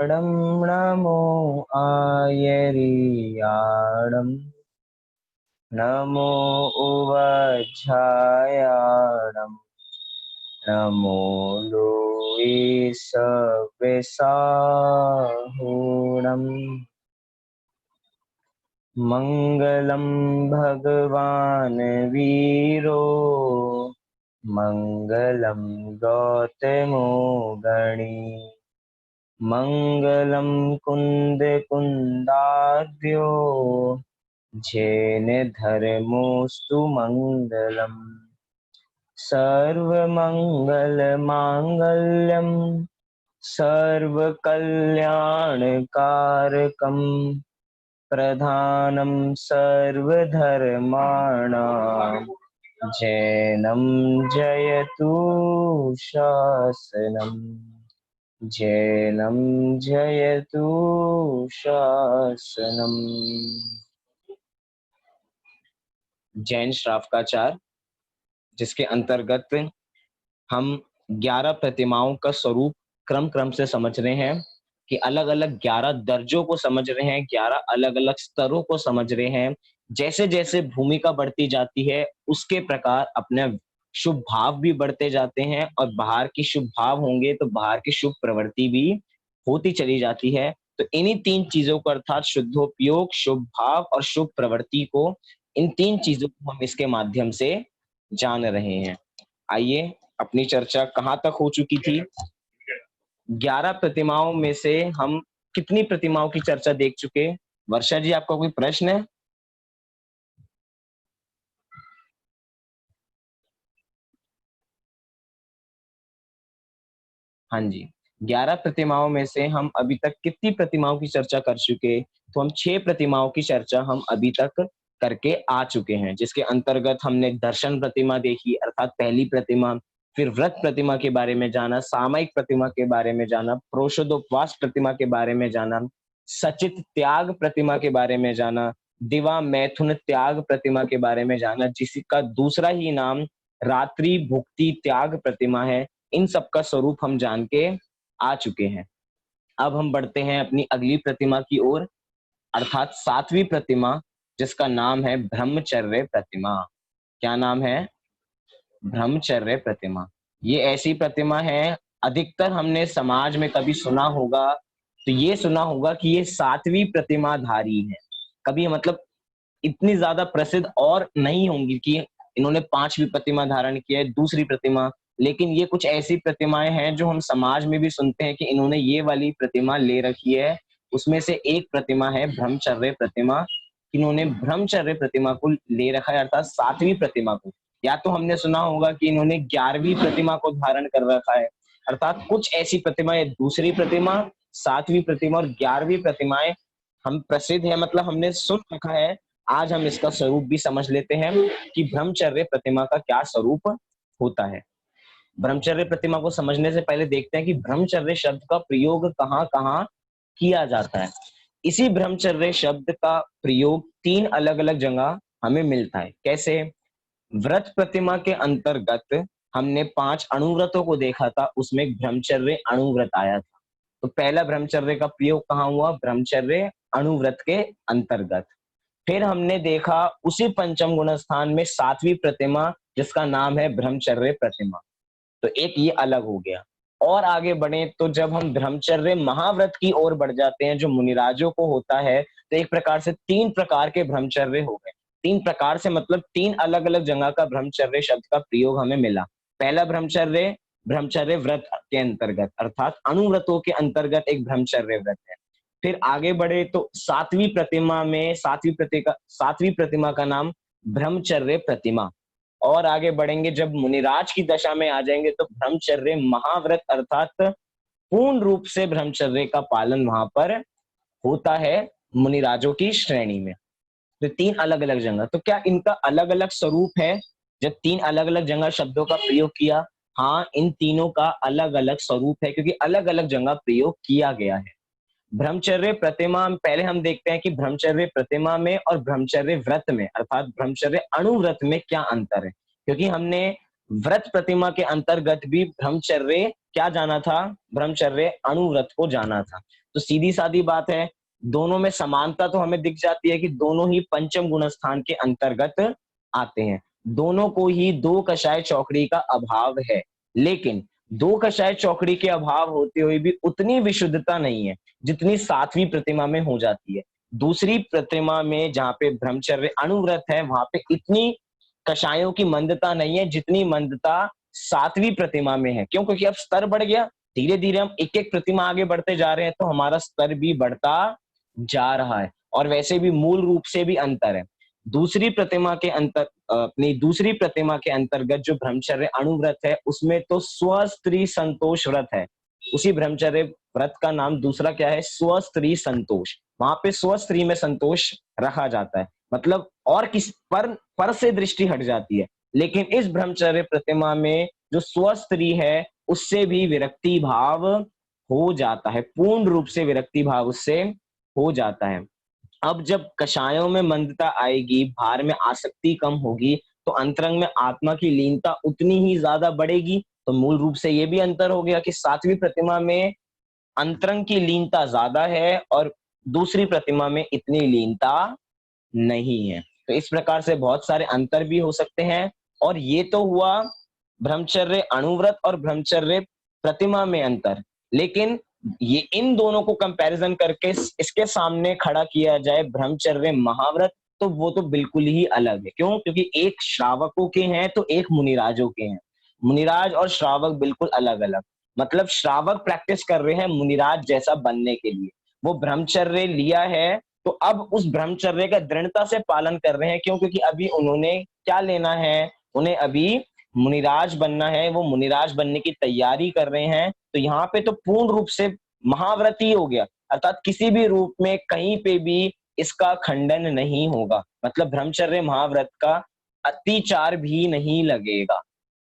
नमो आयर्याडं नमो उवज्झायाडं नमो लोईसविसाहुणम् मंगलम भगवान वीरो मंगलम गौतमो गणी मंगलम कुंद कुंदाद्यो जैन धर्मोस्तु मंगलम सर्वमंगल मांगल्यम सर्वकल्याणकारकम प्रधानम सर्वधर्माणां जैनम जयतु शासनम जैनम जयतु शासनम। जैन श्रावकाचार, जिसके अंतर्गत हम 11 प्रतिमाओं का स्वरूप क्रम क्रम से समझ रहे हैं कि अलग अलग 11 दर्जों को समझ रहे हैं, 11 अलग अलग स्तरों को समझ रहे हैं। जैसे जैसे भूमिका बढ़ती जाती है उसके प्रकार अपने शुभ भाव भी बढ़ते जाते हैं, और बाहर की शुभ भाव होंगे तो बाहर की शुभ प्रवृत्ति भी होती चली जाती है। तो इन्हीं 3 चीजों को अर्थात शुद्धोपयोग, शुभ भाव और शुभ प्रवृत्ति को, इन 3 चीजों को हम इसके माध्यम से जान रहे हैं। आइए, अपनी चर्चा कहाँ तक हो चुकी थी? 11 प्रतिमाओं में से हम कितनी प्रतिमाओं की चर्चा देख चुके? वर्षा जी, आपका कोई प्रश्न है? हाँ जी, 11 प्रतिमाओं में से हम अभी तक कितनी प्रतिमाओं की चर्चा कर चुके? तो हम 6 प्रतिमाओं की चर्चा हम अभी तक करके आ चुके हैं, जिसके अंतर्गत हमने दर्शन प्रतिमा देखी अर्थात पहली प्रतिमा, फिर व्रत प्रतिमा के बारे में जाना, सामयिक प्रतिमा के बारे में जाना, प्रोषदोपवास प्रतिमा के बारे में जाना, सचित त्याग प्रतिमा के बारे में जाना, दिवा मैथुन त्याग प्रतिमा के बारे में जाना, जिसका दूसरा ही नाम रात्रि भुक्ति त्याग प्रतिमा है। इन सब का स्वरूप हम जान के आ चुके हैं। अब हम बढ़ते हैं अपनी अगली प्रतिमा की ओर, अर्थात 7वीं प्रतिमा, जिसका नाम है ब्रह्मचर्य प्रतिमा। क्या नाम है? ब्रह्मचर्य प्रतिमा। ये ऐसी प्रतिमा है, अधिकतर हमने समाज में कभी सुना होगा, तो ये सुना होगा कि ये 7वीं प्रतिमाधारी है। कभी मतलब इतनी ज्यादा प्रसिद्ध और नहीं होंगी कि इन्होंने 5वीं प्रतिमा धारण की है, दूसरी प्रतिमा, लेकिन ये कुछ ऐसी प्रतिमाएं हैं जो हम समाज में भी सुनते हैं कि इन्होंने ये वाली प्रतिमा ले रखी है। उसमें से एक प्रतिमा है ब्रह्मचर्य प्रतिमा। इन्होंने ब्रह्मचर्य प्रतिमा को ले रखा है, अर्थात 7वीं प्रतिमा को। या तो हमने सुना होगा कि इन्होंने 11वीं प्रतिमा को धारण कर रखा है, अर्थात कुछ ऐसी प्रतिमाएं, दूसरी प्रतिमा, 7वीं प्रतिमा और 11वीं प्रतिमाएं हम प्रसिद्ध है, मतलब हमने सुन रखा है। आज हम इसका स्वरूप भी समझ लेते हैं कि ब्रह्मचर्य प्रतिमा का क्या स्वरूप होता है। ब्रह्मचर्य प्रतिमा को समझने से पहले देखते हैं कि ब्रह्मचर्य शब्द का प्रयोग कहाँ कहाँ किया जाता है। इसी ब्रह्मचर्य शब्द का प्रयोग 3 अलग अलग जगह हमें मिलता है। कैसे? व्रत प्रतिमा के अंतर्गत हमने 5 अणुव्रतों को देखा था, उसमें एक ब्रह्मचर्य अणुव्रत आया था। तो पहला ब्रह्मचर्य का प्रयोग कहाँ हुआ? ब्रह्मचर्य अणुव्रत के अंतर्गत। फिर हमने देखा उसी पंचम गुण स्थान में 7वीं प्रतिमा, जिसका नाम है ब्रह्मचर्य प्रतिमा। तो एक ये अलग हो गया। और आगे बढ़े तो जब हम ब्रह्मचर्य महाव्रत की ओर बढ़ जाते हैं, जो मुनिराजों को होता है, तो एक प्रकार से 3 प्रकार के ब्रह्मचर्य हो गए। 3 प्रकार से मतलब 3 अलग अलग जगह का ब्रह्मचर्य शब्द का प्रयोग हमें मिला। पहला ब्रह्मचर्य ब्रह्मचर्य व्रत के अंतर्गत, अर्थात अणुव्रतों के अंतर्गत एक ब्रह्मचर्य व्रत है। फिर आगे बढ़े तो 7वीं प्रतिमा का नाम ब्रह्मचर्य प्रतिमा। और आगे बढ़ेंगे, जब मुनिराज की दशा में आ जाएंगे तो ब्रह्मचर्य महाव्रत, अर्थात पूर्ण रूप से ब्रह्मचर्य का पालन वहां पर होता है मुनिराजों की श्रेणी में। तो 3 अलग अलग जगह, तो क्या इनका अलग अलग स्वरूप है? जब 3 अलग अलग जगह शब्दों का प्रयोग किया, हाँ, इन तीनों का अलग अलग स्वरूप है, क्योंकि अलग अलग जगह प्रयोग किया गया है। ब्रह्मचर्य प्रतिमा पहले हम देखते हैं कि ब्रह्मचर्य प्रतिमा में और ब्रह्मचर्य व्रत में, अर्थात ब्रह्मचर्य अणुव्रत में क्या अंतर है। क्योंकि हमने व्रत प्रतिमा के अंतर्गत भी ब्रह्मचर्य क्या जाना था? ब्रह्मचर्य अणुव्रत को जाना था। तो सीधी सादी बात है, दोनों में समानता तो हमें दिख जाती है कि दोनों ही पंचम गुणस्थान के अंतर्गत आते हैं। दोनों को ही दो कषाय चौकड़ी का अभाव है, लेकिन दो कषाय चौकड़ी के अभाव होते हुए भी उतनी विशुद्धता नहीं है जितनी सातवीं प्रतिमा में हो जाती है। दूसरी प्रतिमा में जहाँ पे ब्रह्मचर्य अणुव्रत है, वहां पे इतनी कषायों की मंदता नहीं है जितनी मंदता सातवीं प्रतिमा में है। क्यों? क्योंकि अब स्तर बढ़ गया, धीरे धीरे हम एक एक प्रतिमा आगे बढ़ते जा रहे हैं, तो हमारा स्तर भी बढ़ता जा रहा है और वैसे भी मूल रूप से भी अंतर है। अपनी दूसरी प्रतिमा के अंतर्गत जो ब्रह्मचर्य अणुव्रत है, उसमें तो स्वस्त्री संतोष व्रत है। उसी ब्रह्मचर्य व्रत का नाम दूसरा क्या है? स्वस्त्री संतोष। वहां पे स्वस्त्री में संतोष रखा जाता है, मतलब और किस पर से दृष्टि हट जाती है। लेकिन इस ब्रह्मचर्य प्रतिमा में जो स्वस्त्री है, उससे भी विरक्ति भाव हो जाता है, पूर्ण रूप से विरक्ति भाव उससे हो जाता है। अब जब कषायों में मंदता आएगी, भार में आसक्ति कम होगी, तो अंतरंग में आत्मा की लीनता उतनी ही ज्यादा बढ़ेगी। तो मूल रूप से ये भी अंतर हो गया कि सातवीं प्रतिमा में अंतरंग की लीनता ज्यादा है और दूसरी प्रतिमा में इतनी लीनता नहीं है। तो इस प्रकार से बहुत सारे अंतर भी हो सकते हैं। और ये तो हुआ ब्रह्मचर्य अणुव्रत और ब्रह्मचर्य प्रतिमा में अंतर। लेकिन ये इन दोनों को कंपैरिजन करके इसके सामने खड़ा किया जाए ब्रह्मचर्य महाव्रत, तो वो तो बिल्कुल ही अलग है। क्यों? क्योंकि एक श्रावकों के हैं तो एक मुनिराजों के हैं। मुनिराज और श्रावक बिल्कुल अलग अलग। मतलब श्रावक प्रैक्टिस कर रहे हैं मुनिराज जैसा बनने के लिए, वो ब्रह्मचर्य लिया है तो अब उस ब्रह्मचर्य का दृढ़ता से पालन कर रहे हैं। क्यों? क्योंकि अभी उन्होंने क्या लेना है, उन्हें अभी मुनिराज बनना है, वो मुनिराज बनने की तैयारी कर रहे हैं। तो यहाँ पे तो पूर्ण रूप से महाव्रती हो गया, अर्थात किसी भी रूप में कहीं पे भी इसका खंडन नहीं होगा। मतलब ब्रह्मचर्य महाव्रत का अतिचार भी नहीं लगेगा।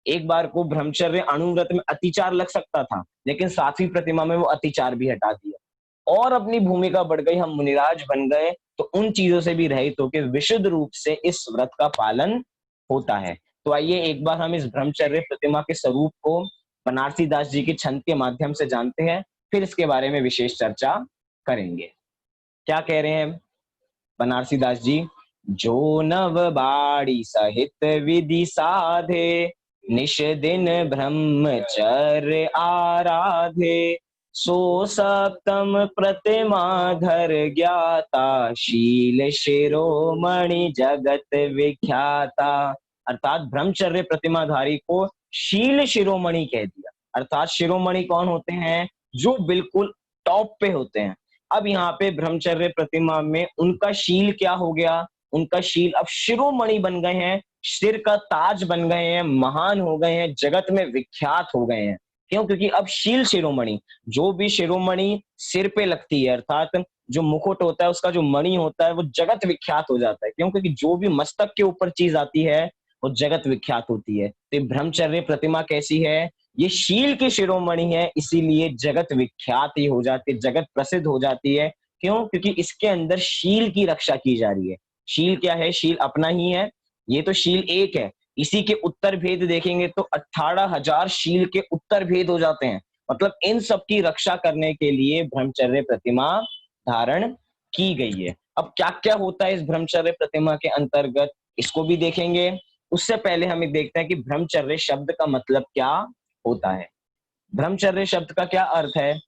एक बार को ब्रह्मचर्य अणुव्रत में अतिचार लग सकता था, लेकिन सातवीं प्रतिमा में वो अतिचार भी हटा दिया और अपनी भूमिका बढ़ गई, हम मुनिराज बन गए। तो उन चीजों से भी रहित होकर विशुद्ध रूप से इस व्रत का पालन होता है। तो आइए एक बार हम इस ब्रह्मचर्य प्रतिमा के स्वरूप को बनारसी दास जी के छंद के माध्यम से जानते हैं, फिर इसके बारे में विशेष चर्चा करेंगे। क्या कह रहे हैं बनारसी दास जी? जो नव बाड़ी सहित विधि साधे, निश दिन ब्रह्मचर्य आराधे, सो सप्तम प्रतिमा धर ज्ञाता, शील शिरोमणि जगत विख्याता। अर्थात ब्रह्मचर्य प्रतिमाधारी को शील शिरोमणि कह दिया। अर्थात शिरोमणि कौन होते हैं? जो बिल्कुल टॉप पे होते हैं। अब यहाँ पे ब्रह्मचर्य प्रतिमा में उनका शील क्या हो गया? उनका शील अब शिरोमणि बन गए हैं, सिर का ताज बन गए हैं, महान हो गए हैं, जगत में विख्यात हो गए हैं। क्यों? क्योंकि अब शील शिरोमणि, जो भी शिरोमणि सिर पे लगती है, अर्थात जो मुकुट होता है उसका जो मणि होता है, वो जगत विख्यात हो जाता है। क्यों? क्योंकि जो भी मस्तक के ऊपर चीज आती है वो जगत विख्यात होती है। तो ब्रह्मचर्य प्रतिमा कैसी है? ये शील की शिरोमणि है, इसीलिए जगत विख्यात ही हो जाती है, जगत प्रसिद्ध हो जाती है। क्यों? क्योंकि इसके अंदर शील की रक्षा की जा रही है। शील क्या है? शील अपना ही है, ये तो शील एक है। इसी के उत्तर भेद देखेंगे तो 18,000 शील के उत्तर भेद हो जाते हैं। मतलब इन सब की रक्षा करने के लिए ब्रह्मचर्य प्रतिमा धारण की गई है। अब क्या क्या होता है इस ब्रह्मचर्य प्रतिमा के अंतर्गत, इसको भी देखेंगे। उससे पहले हम देखते हैं कि ब्रह्मचर्य शब्द का मतलब क्या होता है। ब्रह्मचर्य शब्द का क्या अर्थ है?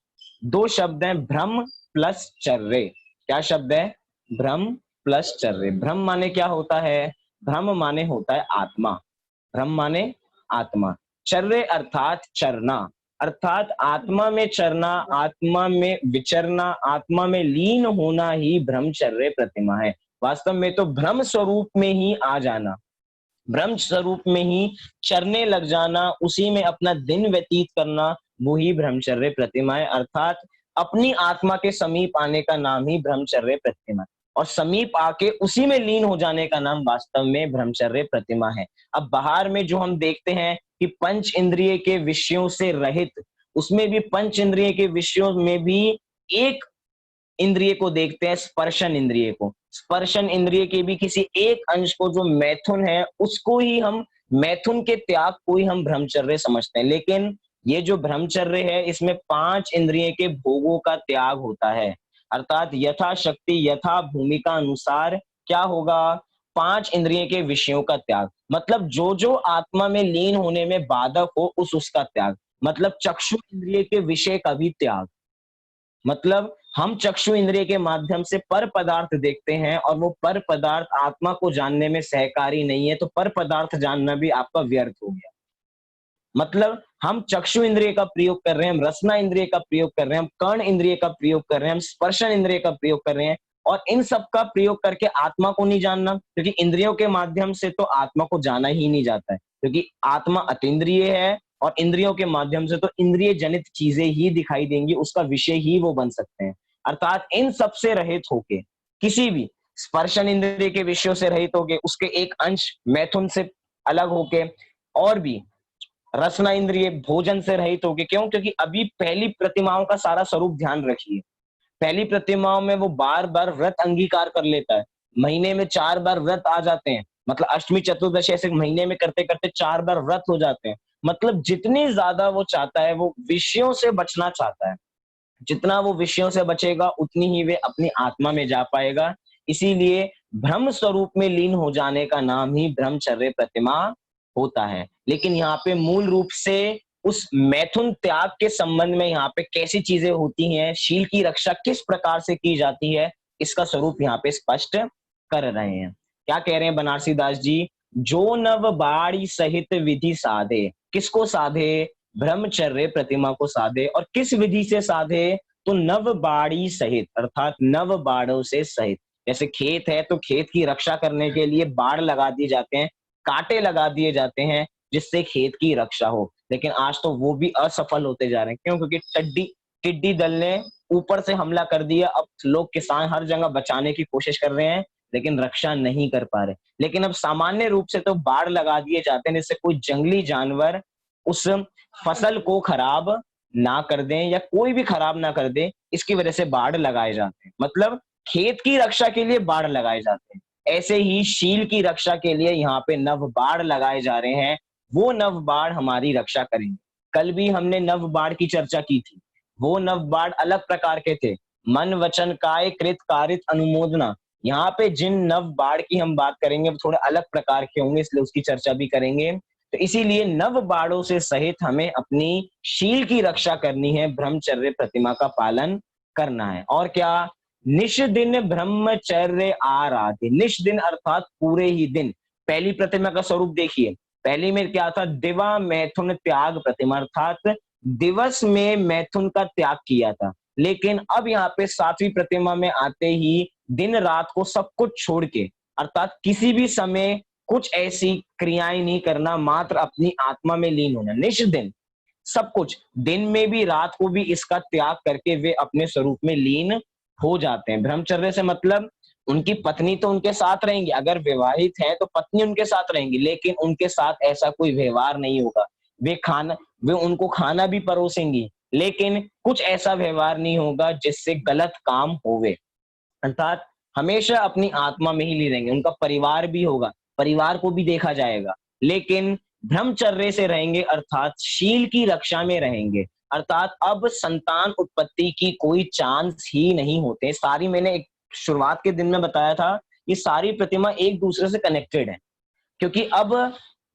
दो शब्द हैं, ब्रह्म प्लस चर्य। क्या शब्द है? ब्रह्म प्लस चर्य। ब्रह्म माने क्या होता है? ब्रह्म माने होता है आत्मा। ब्रह्म माने आत्मा। चर्य अर्थात चरना, अर्थात आत्मा में चरना, आत्मा में विचरना, आत्मा में लीन होना ही ब्रह्मचर्य प्रतिमा है। वास्तव में तो ब्रह्म स्वरूप में ही आ जाना, ब्रह्म स्वरूप में ही चरने लग जाना, उसी में अपना दिन व्यतीत करना, वो ही ब्रह्मचर्य प्रतिमा है। अर्थात अपनी आत्मा के समीप आने का नाम ही ब्रह्मचर्य प्रतिमा है, और समीप आके उसी में लीन हो जाने का नाम वास्तव में ब्रह्मचर्य प्रतिमा है। अब बाहर में जो हम देखते हैं कि पंच इंद्रिय के विषयों से रहित, उसमें भी पंच इंद्रिय के विषयों में भी एक इंद्रिय को देखते हैं, स्पर्शन इंद्रिय को। स्पर्शन इंद्रिय के भी किसी एक अंश को, जो मैथुन है, उसको ही हम, मैथुन के त्याग को ही हम ब्रह्मचर्य समझते हैं। लेकिन ये जो ब्रह्मचर्य है इसमें 5 इंद्रिय के भोगों का त्याग होता है, अर्थात यथाशक्ति यथा भूमिका अनुसार क्या होगा, 5 इंद्रिय के विषयों का त्याग, मतलब जो जो आत्मा में लीन होने में बाधक हो उसका त्याग, मतलब चक्षु इंद्रिय के विषय का भी त्याग। मतलब हम चक्षु इंद्रिय के माध्यम से पर पदार्थ देखते हैं और वो पर पदार्थ आत्मा को जानने में सहकारी नहीं है, तो पर पदार्थ जानना भी आपका व्यर्थ हो गया। मतलब हम चक्षु इंद्रिय का प्रयोग कर रहे हैं, हम रसना इंद्रिय का प्रयोग कर रहे हैं, हम कर्ण इंद्रिय का प्रयोग कर रहे हैं, हम स्पर्शन इंद्रिय का प्रयोग कर रहे हैं, और इन सब का प्रयोग करके आत्मा को नहीं जानना, क्योंकि इंद्रियों के माध्यम से तो आत्मा को जाना ही नहीं जाता है, क्योंकि आत्मा अतीन्द्रिय है और इंद्रियों के माध्यम से तो इंद्रिय जनित चीजें ही दिखाई देंगी, उसका विषय ही वो बन सकते हैं। अर्थात इन सब से रहित होके, किसी भी स्पर्शन इंद्रिय के विषयों से रहित होके, उसके एक अंश मैथुन से अलग होके, और भी रसना इंद्रिय भोजन से रहित होके, क्यों, क्योंकि अभी पहली प्रतिमाओं का सारा स्वरूप ध्यान रखिए, पहली प्रतिमाओं में वो बार बार व्रत अंगीकार कर लेता है, महीने में 4 बार व्रत आ जाते हैं, मतलब अष्टमी चतुर्दशी ऐसे महीने में करते करते 4 बार व्रत हो जाते हैं, मतलब जितनी ज्यादा वो चाहता है, वो विषयों से बचना चाहता है, जितना वो विषयों से बचेगा उतनी ही वे अपनी आत्मा में जा पाएगा। इसीलिए ब्रह्म स्वरूप में लीन हो जाने का नाम ही ब्रह्मचर्य प्रतिमा होता है। लेकिन यहाँ पे मूल रूप से उस मैथुन त्याग के संबंध में यहाँ पे कैसी चीजें होती हैं, शील की रक्षा किस प्रकार से की जाती है, इसका स्वरूप यहाँ पे स्पष्ट कर रहे हैं। क्या कह रहे हैं बनारसी दास जी, जो नव बाड़ी सहित विधि साधे, किसको साधे, ब्रह्मचर्य प्रतिमा को साधे, और किस विधि से साधे, तो नव बाड़ी सहित, अर्थात नव बाड़ों से सहित। जैसे खेत है तो खेत की रक्षा करने के लिए बाड़ लगा दिए जाते हैं, कांटे लगा दिए जाते हैं, जिससे खेत की रक्षा हो, लेकिन आज तो वो भी असफल होते जा रहे हैं। क्यों? क्योंकि टिड्डी दल ने ऊपर से हमला कर दिया, अब लोग किसान हर जगह बचाने की कोशिश कर रहे हैं लेकिन रक्षा नहीं कर पा रहे। लेकिन अब सामान्य रूप से तो बाड़ लगा दिए जाते हैं, जिससे कोई जंगली जानवर उस फसल को खराब ना कर दें या कोई भी खराब ना कर दे, इसकी वजह से बाड़ लगाए जाते हैं। मतलब खेत की रक्षा के लिए बाड़ लगाए जाते हैं। ऐसे ही शील की रक्षा के लिए यहाँ पे नव बाड़ लगाए जा रहे हैं, वो नव बाड़ हमारी रक्षा करेंगे। कल भी हमने नव बाड़ की चर्चा की थी, वो नव बाड़ अलग प्रकार के थे, मन वचन काय कृत कारित अनुमोदना। यहाँ पे जिन नव बाड़ की हम बात करेंगे वो थोड़े अलग प्रकार के होंगे, इसलिए उसकी चर्चा भी करेंगे। तो इसीलिए नव बाड़ों से सहित हमें अपनी शील की रक्षा करनी है, ब्रह्मचर्य प्रतिमा का पालन करना है। और क्या, निश दिन ब्रह्मचर्य आराध्य, निश दिन अर्थात पूरे ही दिन। पहली प्रतिमा का स्वरूप देखिए, पहली में क्या था, दिवा मैथुन त्याग प्रतिमा, अर्थात दिवस में मैथुन का त्याग किया था। लेकिन अब यहाँ पे 7वीं प्रतिमा में आते ही दिन रात को सब कुछ छोड़ के, अर्थात किसी भी समय कुछ ऐसी क्रियाएं नहीं करना, मात्र अपनी आत्मा में लीन होना, निश दिन सब कुछ, दिन में भी रात को भी इसका त्याग करके वे अपने स्वरूप में लीन हो जाते हैं। ब्रह्मचर्य से मतलब उनकी पत्नी तो उनके साथ रहेंगी, अगर विवाहित है तो पत्नी उनके साथ रहेंगी, लेकिन उनके साथ ऐसा कोई व्यवहार नहीं होगा। वे उनको खाना भी परोसेंगी, लेकिन कुछ ऐसा व्यवहार नहीं होगा जिससे गलत काम होवे। अर्थात हमेशा अपनी आत्मा में ही ली रहेंगे, उनका परिवार भी होगा, परिवार को भी देखा जाएगा, लेकिन ब्रह्मचर्य से रहेंगे, अर्थात शील की रक्षा में रहेंगे। अर्थात अब संतान उत्पत्ति की कोई चांस ही नहीं होते। सारी, मैंने एक शुरुआत के दिन में बताया था, ये सारी प्रतिमा एक दूसरे से कनेक्टेड है, क्योंकि अब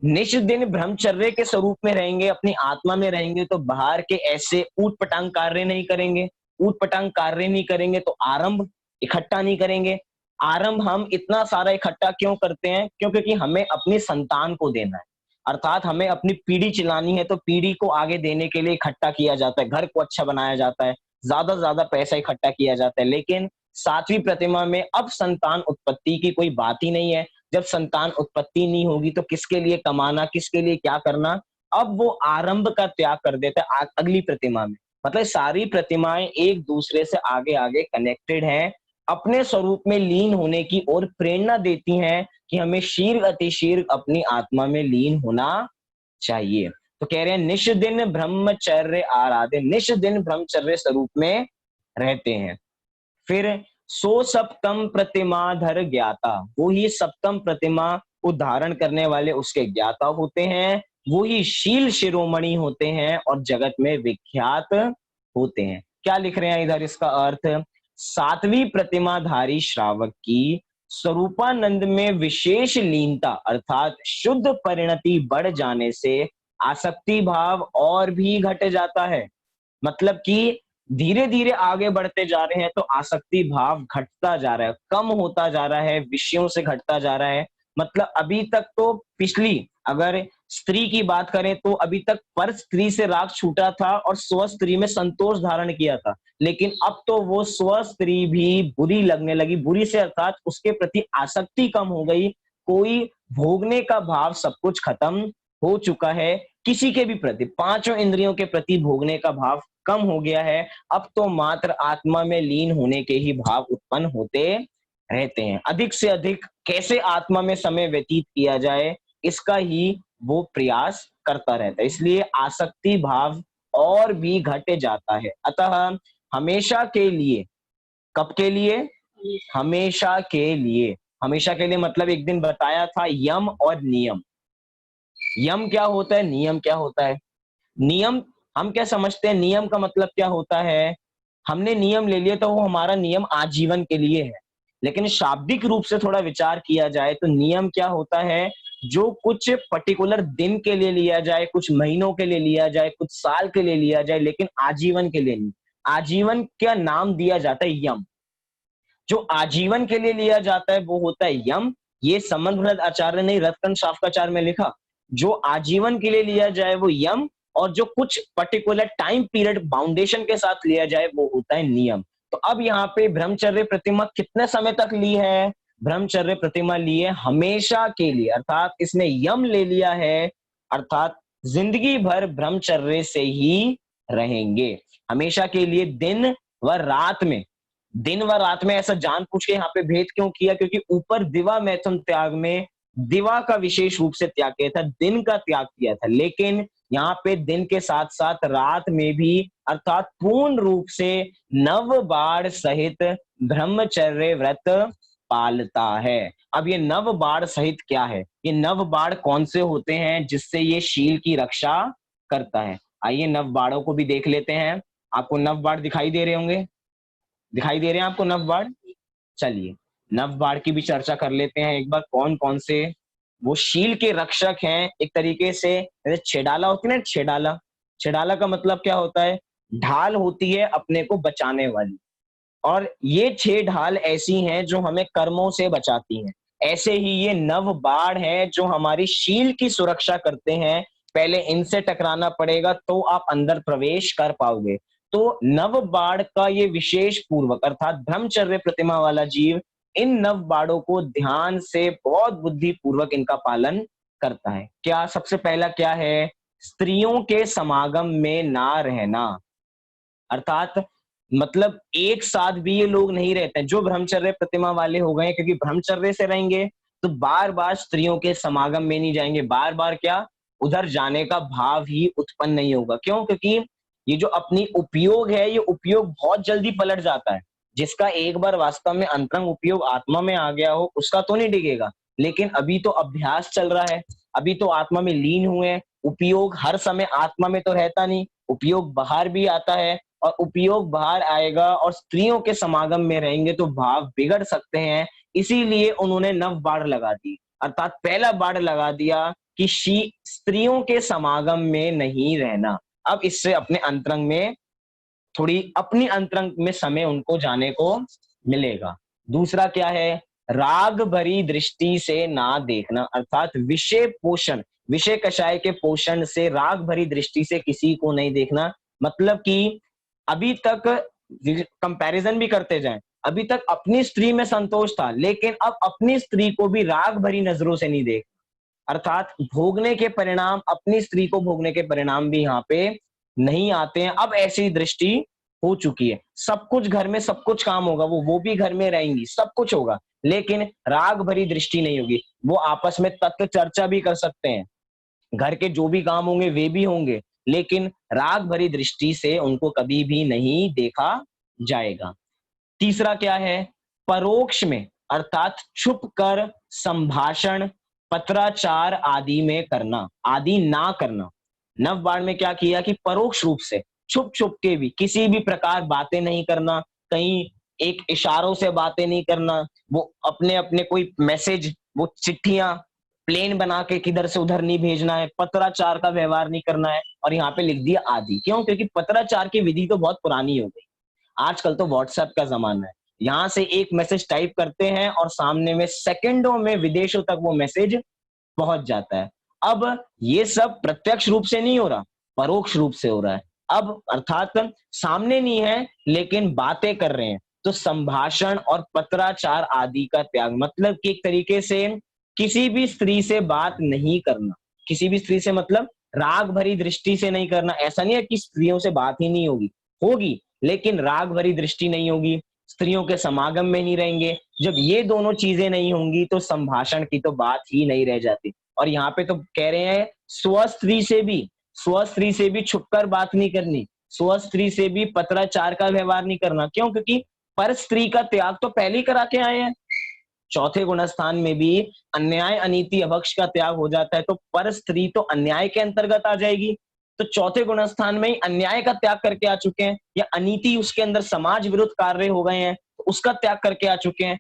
निज दिन ब्रह्मचर्य के स्वरूप में रहेंगे, अपनी आत्मा में रहेंगे, तो बाहर के ऐसे ऊट पटांग कार्य नहीं करेंगे। ऊट पटांग कार्य नहीं करेंगे तो आरंभ इकट्ठा नहीं करेंगे। आरंभ हम इतना सारा इकट्ठा क्यों करते हैं? क्योंकि हमें अपनी संतान को देना है, अर्थात हमें अपनी पीढ़ी चलानी है, तो पीढ़ी को आगे देने के लिए इकट्ठा किया जाता है, घर को अच्छा बनाया जाता है, ज्यादा से ज्यादा पैसा इकट्ठा किया जाता है। लेकिन 7वीं प्रतिमा में अब संतान उत्पत्ति की कोई बात ही नहीं है। जब संतान उत्पत्ति नहीं होगी तो किसके लिए कमाना, किसके लिए क्या करना, अब वो आरंभ का त्याग कर देता है अगली प्रतिमा में। मतलब सारी प्रतिमाएं एक दूसरे से आगे आगे कनेक्टेड हैं, अपने स्वरूप में लीन होने की ओर प्रेरणा देती हैं कि हमें शीघ्र अतिशीघ्र अपनी आत्मा में लीन होना चाहिए। तो कह रहे हैं निश दिन ब्रह्मचर्य आराध्य, निश दिन ब्रह्मचर्य स्वरूप में रहते हैं। फिर सो सप्तम प्रतिमाधर ज्ञाता, वो ही सप्तम प्रतिमा को धारण करने वाले उसके ज्ञाता होते हैं। वो ही शील शिरोमणि होते हैं और जगत में विख्यात होते हैं। क्या लिख रहे हैं इधर इसका अर्थ? सातवीं प्रतिमाधारी श्रावक की स्वरूपानंद में विशेष लीनता अर्थात शुद्ध परिणति बढ़ जाने से आसक्ति भाव और भी घट जाता है। मतलब कि धीरे धीरे आगे बढ़ते जा रहे हैं तो आसक्ति भाव घटता जा रहा है, कम होता जा रहा है, विषयों से घटता जा रहा है। मतलब अभी तक तो पिछली अगर स्त्री की बात करें तो अभी तक पर स्त्री से राग छूटा था और स्व स्त्री में संतोष धारण किया था, लेकिन अब तो वो स्व स्त्री भी बुरी लगने लगी। बुरी से अर्थात उसके प्रति आसक्ति कम हो गई, कोई भोगने का भाव सब कुछ खत्म हो चुका है। किसी के भी प्रति, पांचों इंद्रियों के प्रति भोगने का भाव कम हो गया है। अब तो मात्र आत्मा में लीन होने के ही भाव उत्पन्न होते रहते हैं। अधिक से अधिक कैसे आत्मा में समय व्यतीत किया जाए, इसका ही वो प्रयास करता रहता है। इसलिए आसक्ति भाव और भी घट जाता है। अतः हमेशा के लिए, कब के लिए? हमेशा के लिए। हमेशा के लिए मतलब एक दिन बताया था यम और नियम। यम क्या होता है, नियम क्या होता है? नियम हम क्या समझते हैं, नियम का मतलब क्या होता है? हमने नियम ले लिया तो वो हमारा नियम आजीवन के लिए है। लेकिन शाब्दिक रूप से थोड़ा विचार किया जाए तो नियम क्या होता है? जो कुछ पर्टिकुलर दिन के लिए लिया जाए, कुछ महीनों के लिए लिया जाए, कुछ साल के लिए लिया जाए, लेकिन आजीवन के लिए नहीं। आजीवन का नाम दिया जाता है यम। जो आजीवन के लिए लिया जाता है वो होता है यम। ये संबंध आचार्य ने रत्न शास्त्राचार में लिखा। जो आजीवन के लिए लिया जाए वो यम, और जो कुछ पर्टिकुलर टाइम पीरियड बाउंडेशन के साथ लिया जाए वो होता है नियम। तो अब यहाँ पे ब्रह्मचर्य प्रतिमा कितने समय तक ली है? ब्रह्मचर्य प्रतिमा ली है हमेशा के लिए, अर्थात इसने यम ले लिया है, अर्थात जिंदगी भर ब्रह्मचर्य से ही रहेंगे। हमेशा के लिए दिन व रात में, दिन व रात में ऐसा जानबूझ के यहाँ पे भेद क्यों किया? क्योंकि ऊपर दिवा मैथुन त्याग में दिवा का विशेष रूप से त्याग किया था, दिन का त्याग किया था, लेकिन यहाँ पे दिन के साथ साथ रात में भी, अर्थात पूर्ण रूप से नव बाढ़ सहित ब्रह्मचर्य व्रत पालता है। अब ये नव बाढ़ सहित क्या है? ये नव बाढ़ कौन से होते हैं जिससे ये शील की रक्षा करता है? आइए नव बाढ़ों को भी देख लेते हैं। आपको नव बाढ़ दिखाई दे रहे होंगे, दिखाई दे रहे हैं आपको नव बाढ़? चलिए नव बाढ़ की भी चर्चा कर लेते हैं एक बार। कौन कौन से वो शील के रक्षक हैं? एक तरीके से जैसे छेडाला होती है ना, छेडाला। छेडाला का मतलब क्या होता है? ढाल होती है अपने को बचाने वाली। और ये 6 ढाल ऐसी हैं जो हमें कर्मों से बचाती हैं। ऐसे ही ये नव बाढ़ है जो हमारी शील की सुरक्षा करते हैं। पहले इनसे टकराना पड़ेगा तो आप अंदर प्रवेश कर पाओगे। तो नव बाढ़ का ये विशेष पूर्वक, अर्थात ब्रह्मचर्य प्रतिमा वाला जीव इन नव बाढ़ों को ध्यान से बहुत बुद्धि पूर्वक इनका पालन करता है। क्या सबसे पहला क्या है? स्त्रियों के समागम में ना रहना, अर्थात मतलब एक साथ भी ये लोग नहीं रहते हैं जो ब्रह्मचर्य प्रतिमा वाले हो गए, क्योंकि ब्रह्मचर्य से रहेंगे तो बार बार स्त्रियों के समागम में नहीं जाएंगे। बार बार क्या, उधर जाने का भाव ही उत्पन्न नहीं होगा। क्यों? क्योंकि ये जो अपनी उपयोग है, ये उपयोग बहुत जल्दी पलट जाता है। जिसका एक बार वास्तव में अंतरंग उपयोग आत्मा में आ गया हो उसका तो नहीं डिगेगा, लेकिन अभी तो अभ्यास चल रहा है, अभी तो आत्मा में लीन हुए हैं। उपयोग हर समय आत्मा में तो रहता नहीं, उपयोग बाहर भी आता है, और उपयोग बाहर आएगा और स्त्रियों के समागम में रहेंगे तो भाव बिगड़ सकते हैं। इसीलिए उन्होंने नव बाढ़ लगा दी, अर्थात पहला बाढ़ लगा दिया कि स्त्रियों के समागम में नहीं रहना। अब इससे अपने अंतरंग में, थोड़ी अपनी अंतरंग में समय उनको जाने को मिलेगा। दूसरा क्या है? राग भरी दृष्टि से ना देखना, अर्थात विषय पोषण, विषय कषाय के पोषण से राग भरी दृष्टि से किसी को नहीं देखना। मतलब कि अभी तक कंपैरिजन भी करते जाएं, अभी तक अपनी स्त्री में संतोष था, लेकिन अब अपनी स्त्री को भी राग भरी नजरों से नहीं देख, अर्थात भोगने के परिणाम, अपनी स्त्री को भोगने के परिणाम भी यहाँ पे नहीं आते हैं। अब ऐसी दृष्टि हो चुकी है। सब कुछ घर में, सब कुछ काम होगा, वो भी घर में रहेंगी, सब कुछ होगा, लेकिन राग भरी दृष्टि नहीं होगी। वो आपस में तत्व चर्चा भी कर सकते हैं, घर के जो भी काम होंगे वे भी होंगे, लेकिन राग भरी दृष्टि से उनको कभी भी नहीं देखा जाएगा। तीसरा क्या है? परोक्ष में, अर्थात छुप कर संभाषण पत्राचार आदि में करना, आदि ना करना। नवबाड़ में क्या किया कि परोक्ष रूप से, छुप-छुप के भी किसी भी प्रकार बातें नहीं करना, कहीं एक इशारों से बातें नहीं करना, वो अपने-अपने कोई मैसेज, वो चिट्ठियाँ प्लेन बना के किधर से उधर नहीं भेजना है, पत्राचार का व्यवहार नहीं करना है और यहाँ पे लिख दिया आदि। क्यों? क्योंकि पत्राचार की विधि तो बहुत पुरानी हो गई। आजकल तो व्हाट्सएप का ज़माना है। यहाँ से एक मैसेज टाइप करते हैं और सामने में सेकंडों में विदेशों तक वो मैसेज पहुँच जाता है। अब ये सब प्रत्यक्ष रूप से नहीं हो रहा, परोक्ष रूप से हो रहा है। अब अर्थात सामने नहीं है लेकिन बातें कर रहे हैं। तो संभाषण और पत्राचार आदि का त्याग, मतलब कि एक तरीके से किसी भी स्त्री से बात नहीं करना। किसी भी स्त्री से मतलब राग भरी दृष्टि से नहीं करना। ऐसा नहीं है कि स्त्रियों से बात ही नहीं होगी, होगी, लेकिन राग भरी दृष्टि नहीं होगी, स्त्रियों के समागम में नहीं रहेंगे। जब ये दोनों चीजें नहीं होंगी तो संभाषण की तो बात ही नहीं रह जाती। और यहाँ पे तो कह रहे हैं स्व स्त्री से भी छुपकर बात नहीं करनी, स्व स्त्री से भी पत्राचार का व्यवहार नहीं करना। क्यों? क्योंकि पर स्त्री का त्याग तो पहले ही करा के आए हैं। चौथे गुणस्थान में भी अन्याय अनीति अभक्ष का त्याग हो जाता है, तो पर स्त्री तो अन्याय के अंतर्गत आ जाएगी। तो चौथे गुणस्थान में ही अन्याय का त्याग करके आ चुके हैं, या अनीति उसके अंदर समाज विरुद्ध कार्य हो गए हैं, तो उसका त्याग करके आ चुके हैं।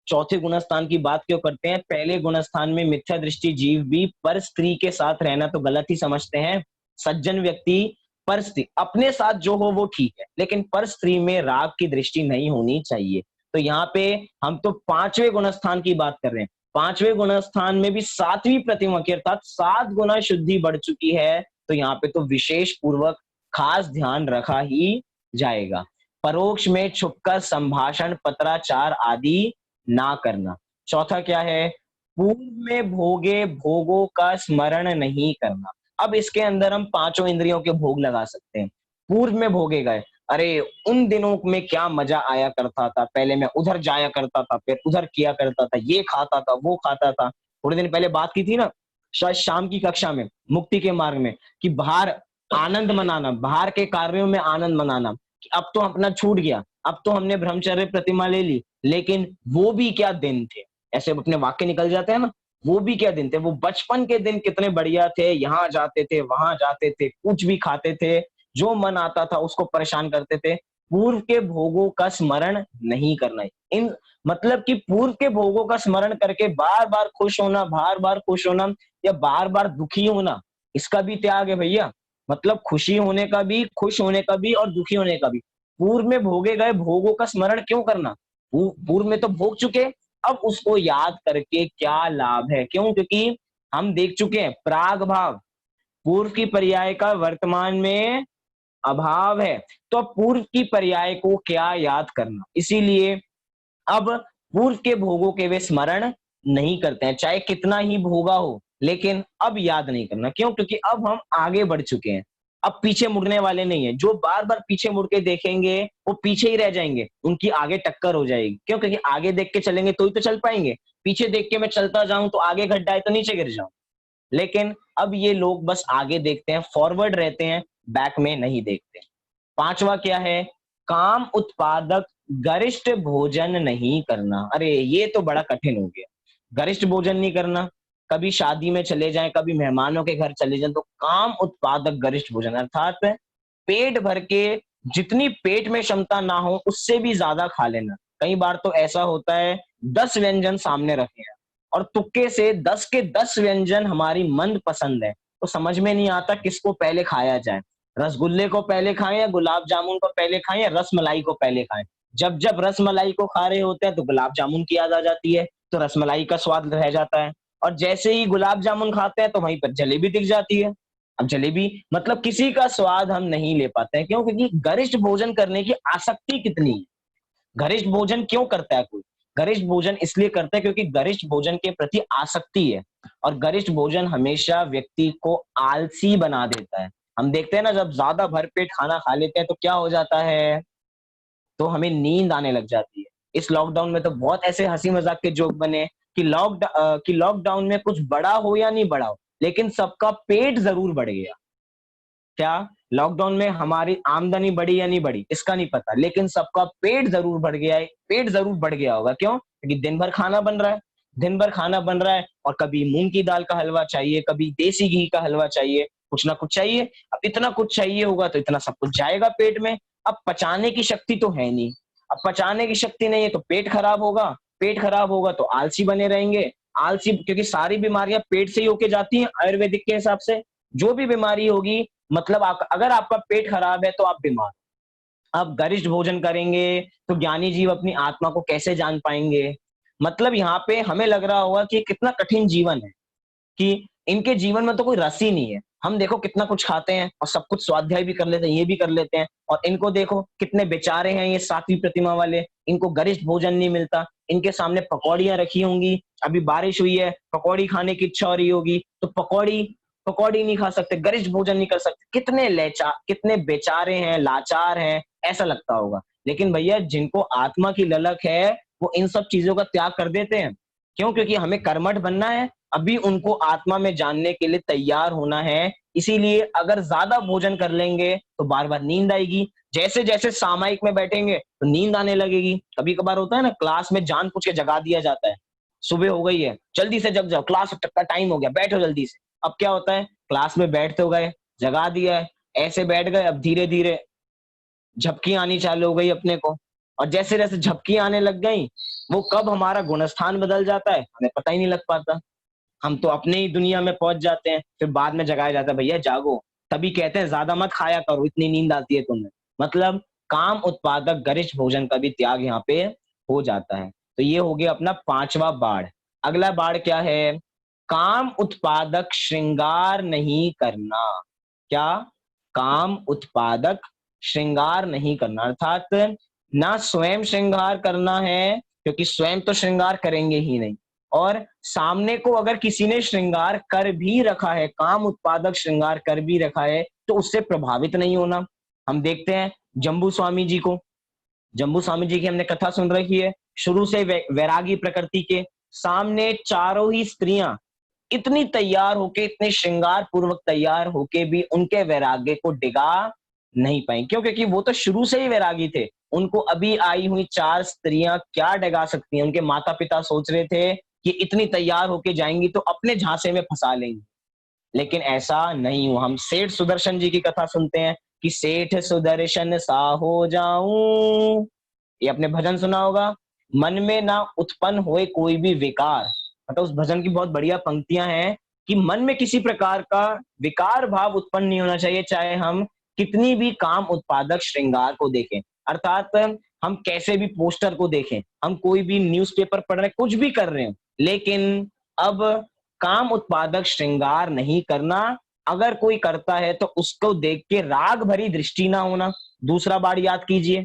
चौथे गुणस्थान की बात क्यों करते हैं? पहले गुणस्थान में मिथ्या दृष्टि जीव भी पर स्त्री के साथ रहना तो गलत ही समझते हैं। सज्जन व्यक्ति पर स्त्री अपने साथ जो हो वो ठीक है, लेकिन पर स्त्री में राग की दृष्टि नहीं होनी चाहिए। तो यहाँ पे हम तो पांचवें गुणस्थान की बात कर रहे हैं। पांचवें गुणस्थान में भी सातवीं प्रतिमा की अर्थात 7 गुना शुद्धि बढ़ चुकी है, तो यहाँ पे तो विशेष पूर्वक खास ध्यान रखा ही जाएगा। परोक्ष में छुपकर संभाषण, पत्राचार आदि ना करना। चौथा क्या है? पूर्व में भोगे भोगों का स्मरण नहीं करना। अब इसके अंदर हम पांचों इंद्रियों के भोग लगा सकते हैं। पूर्व में भोगे गए, अरे उन दिनों में क्या मजा आया करता था, पहले मैं उधर जाया करता था, फिर उधर किया करता था, ये खाता था, वो खाता था। थोड़े दिन पहले बात की थी ना, शायद शाम की कक्षा में, मुक्ति के मार्ग में, कि बाहर आनंद मनाना, बाहर के कार्यों में आनंद मनाना। कि अब तो अपना छूट गया, अब तो हमने ब्रह्मचर्य प्रतिमा ले ली, लेकिन वो भी क्या दिन थे। ऐसे अपने वाक्य निकल जाते हैं ना, वो भी क्या दिन थे, वो बचपन के दिन कितने बढ़िया थे, यहाँ जाते थे, वहां जाते थे, कुछ भी खाते थे, जो मन आता था उसको परेशान करते थे। पूर्व के भोगों का स्मरण नहीं करना है। इन मतलब कि पूर्व के भोगों का स्मरण करके बार-बार खुश होना, बार-बार खुश होना या बार-बार दुखी होना, इसका भी त्याग है भैया। मतलब खुशी होने का भी, खुश होने का भी और दुखी होने का भी। पूर्व में भोगे गए भोगों का स्मरण क्यों करना? पूर्व में तो भोग चुके, अब उसको याद करके क्या लाभ है? क्यों? क्योंकि हम देख चुके हैं प्राग भाव, पूर्व की पर्याय का वर्तमान में अभाव है, तो अब पूर्व की पर्याय को क्या याद करना? इसीलिए अब पूर्व के भोगों के वे स्मरण नहीं करते हैं, चाहे कितना ही भोगा हो, लेकिन अब याद नहीं करना। क्यों? क्योंकि अब हम आगे बढ़ चुके हैं, अब पीछे मुड़ने वाले नहीं है। जो बार-बार पीछे मुड़ के देखेंगे, वो पीछे ही रह जाएँगे, उनकी आगे टक्कर हो जाएगी। क्यों? क्योंकि आगे देख के चलेंगे तो ही तो चल पाएँगे, पीछे देख के मैं चलता जाऊँ तो आगे गड्ढा है तो नीचे गिर जाऊँ। लेकिन अब ये लोग बस आगे देखते हैं, फॉरवर्ड रहते हैं, बैक में नहीं देखते। पांचवा क्या है? काम उत्पादक गरिष्ठ भोजन नहीं करना। अरे ये तो बड़ा कठिन हो गया। गरिष्ठ भोजन नहीं करना, कभी शादी में चले जाएं, कभी मेहमानों के घर चले जाएं, तो काम उत्पादक गरिष्ठ भोजन अर्थात पेट भर के, जितनी पेट में क्षमता ना हो उससे भी ज्यादा खा लेना। कई बार तो ऐसा होता है 10 व्यंजन सामने रखे हैं और तुक्के से 10 के 10 व्यंजन हमारी मन पसंद है, तो समझ में नहीं आता किसको पहले खाया जाए। रसगुल्ले को पहले खाएं या गुलाब जामुन को पहले खाएं या रसमलाई को पहले खाएं। जब जब रसमलाई को खा रहे होते हैं तो गुलाब जामुन की याद आ जाती है, तो रसमलाई का स्वाद रह जाता है। और जैसे ही गुलाब जामुन खाते हैं तो वहीं पर जलेबी दिख जाती है। अब जलेबी मतलब किसी का स्वाद हम नहीं ले पाते हैं। क्यों? क्योंकि गरिष्ठ भोजन करने की आसक्ति कितनी है। गरिष्ठ भोजन क्यों करता है कोई? गरिष्ठ भोजन इसलिए करता है क्योंकि गरिष्ठ भोजन के प्रति आसक्ति है, और गरिष्ठ भोजन हमेशा व्यक्ति को आलसी बना देता है। हम देखते हैं ना, जब ज्यादा भरपेट खाना खा लेते हैं तो क्या हो जाता है, तो हमें नींद आने लग जाती है। इस लॉकडाउन में तो बहुत ऐसे हंसी मजाक के जोक बने कि लॉकडाउन में कुछ बड़ा हो या नहीं बड़ा हो, लेकिन सबका पेट जरूर बढ़ गया। क्या लॉकडाउन में हमारी आमदनी बढ़ी या नहीं बढ़ी, इसका नहीं पता, लेकिन सबका पेट जरूर बढ़ गया है। पेट जरूर बढ़ गया होगा। क्यों? क्योंकि दिन भर खाना बन रहा है। दिन भर खाना बन रहा है और कभी मूंग की दाल का हलवा चाहिए, कभी देसी घी का हलवा चाहिए, कुछ ना कुछ चाहिए। अब इतना कुछ चाहिए होगा तो इतना सब कुछ जाएगा पेट में। अब पचाने की शक्ति तो है नहीं, अब पचाने की शक्ति नहीं है तो पेट खराब होगा, पेट खराब होगा तो आलसी बने रहेंगे, आलसी, क्योंकि सारी बीमारियां पेट से ही होके जाती हैं आयुर्वेदिक के हिसाब से। जो भी बीमारी होगी, मतलब आप, अगर आपका पेट खराब है तो आप बीमार। आप गरिष्ठ भोजन करेंगे तो ज्ञानी जीव अपनी आत्मा को कैसे जान पाएंगे? मतलब यहाँ पे हमें लग रहा होगा कि कितना कठिन जीवन है, कि इनके जीवन में तो कोई रस ही नहीं है। हम देखो कितना कुछ खाते हैं और सब कुछ स्वाध्याय भी कर लेते हैं, ये भी कर लेते हैं, और इनको देखो कितने बेचारे हैं ये सातवीं प्रतिमा वाले, इनको गरिष्ठ भोजन नहीं मिलता। इनके सामने पकौड़ियाँ रखी होंगी, अभी बारिश हुई है, पकौड़ी खाने की इच्छा हो रही होगी, तो पकौड़ी पकौड़ी नहीं खा सकते, गरिष्ठ भोजन नहीं कर सकते। कितने बेचारे हैं, लाचार हैं, ऐसा लगता होगा। लेकिन भैया जिनको आत्मा की ललक है, वो इन सब चीज़ों का त्याग कर देते हैं। क्यों? क्योंकि हमें कर्मठ बनना है, अभी उनको आत्मा में जानने के लिए तैयार होना है। इसीलिए अगर ज़्यादा भोजन कर लेंगे तो बार-बार नींद आएगी। जैसे-जैसे सामयिक में बैठेंगे तो नींद आने लगेगी। कभी-कभार होता है ना, क्लास में जानबूझ के जगा दिया जाता है। सुबह हो गई है, जल्दी से जग जाओ, क्लास तक का टाइम हो गया, बैठो जल्दी से। अब क्या होता है, क्लास में बैठ तो गए, जगा दिया है, ऐसे बैठ गए, अब धीरे-धीरे झपकी आनी चालू हो गई अपने को, और जैसे-जैसे झपकी आने लग गई, वो कब हमारा गुणस्थान बदल जाता है, हमें पता ही नहीं लग पाता। हम तो अपने ही दुनिया में पहुँच जाते हैं, फिर बाद में जगाया जाता है, भैया जागो। तभी कहते हैं ज़्यादा मत खाया करो, इतनी नींद आती है तुम्हें। मतलब काम उत्पादक गरिष्ठ भोजन का भी त्याग यहाँ पे हो जाता है। तो ये हो गया अपना 5वां बाड़। अगला बाड़ क्या है? काम उत्पादक श्रृंगार नहीं करना। क्या? काम उत्पादक श्रृंगार नहीं करना, अर्थात ना स्वयं श्रृंगार करना है, क्योंकि स्वयं तो श्रृंगार करेंगे ही नहीं, और सामने को अगर किसी ने श्रृंगार कर भी रखा है, काम उत्पादक श्रृंगार कर भी रखा है, तो उससे प्रभावित नहीं होना। हम देखते हैं जम्बू स्वामी जी को, जम्बू स्वामी जी की हमने कथा सुन रखी है, शुरू से वैरागी प्रकृति के, सामने चारों ही स्त्रियां इतनी तैयार होके, इतने श्रृंगार पूर्वक तैयार होके भी उनके वैराग्य को डिगा नहीं पाई। क्यों? क्योंकि वो तो शुरू से ही वैरागी थे। उनको अभी आई हुई 4 स्त्रियां क्या डिगा सकती हैं? उनके माता-पिता सोच रहे थे कि इतनी तैयार होके जाएँगी तो अपने झांसे में फँसा लेंगी। लेकिन ऐसा नहीं हुआ। हम सेठ सुदर्शन जी की कथा सुनते हैं कि सेठ सुदर्शन सा हो जाऊं, ये आपने भजन सुना होगा। मन में ना उत्पन्न होए कोई भी विकार, मतलब उस भजन की बहुत बढ़िया पंक्तियां हैं कि मन में किसी प्रकार का विकार भाव उत्पन्न नहीं होना चाहिए, चाहे हम कितनी भी काम उत्पादक श्रृंगार को देखें। अर्थात हम कैसे भी पोस्टर को देखें, हम कोई भी न्यूज़पेपर पढ़ रहे हैं, कुछ भी कर रहे हैं, लेकिन अब काम उत्पादक श्रृंगार नहीं करना। अगर कोई करता है तो उसको देख के राग भरी दृष्टि ना होना। दूसरा बार याद कीजिए,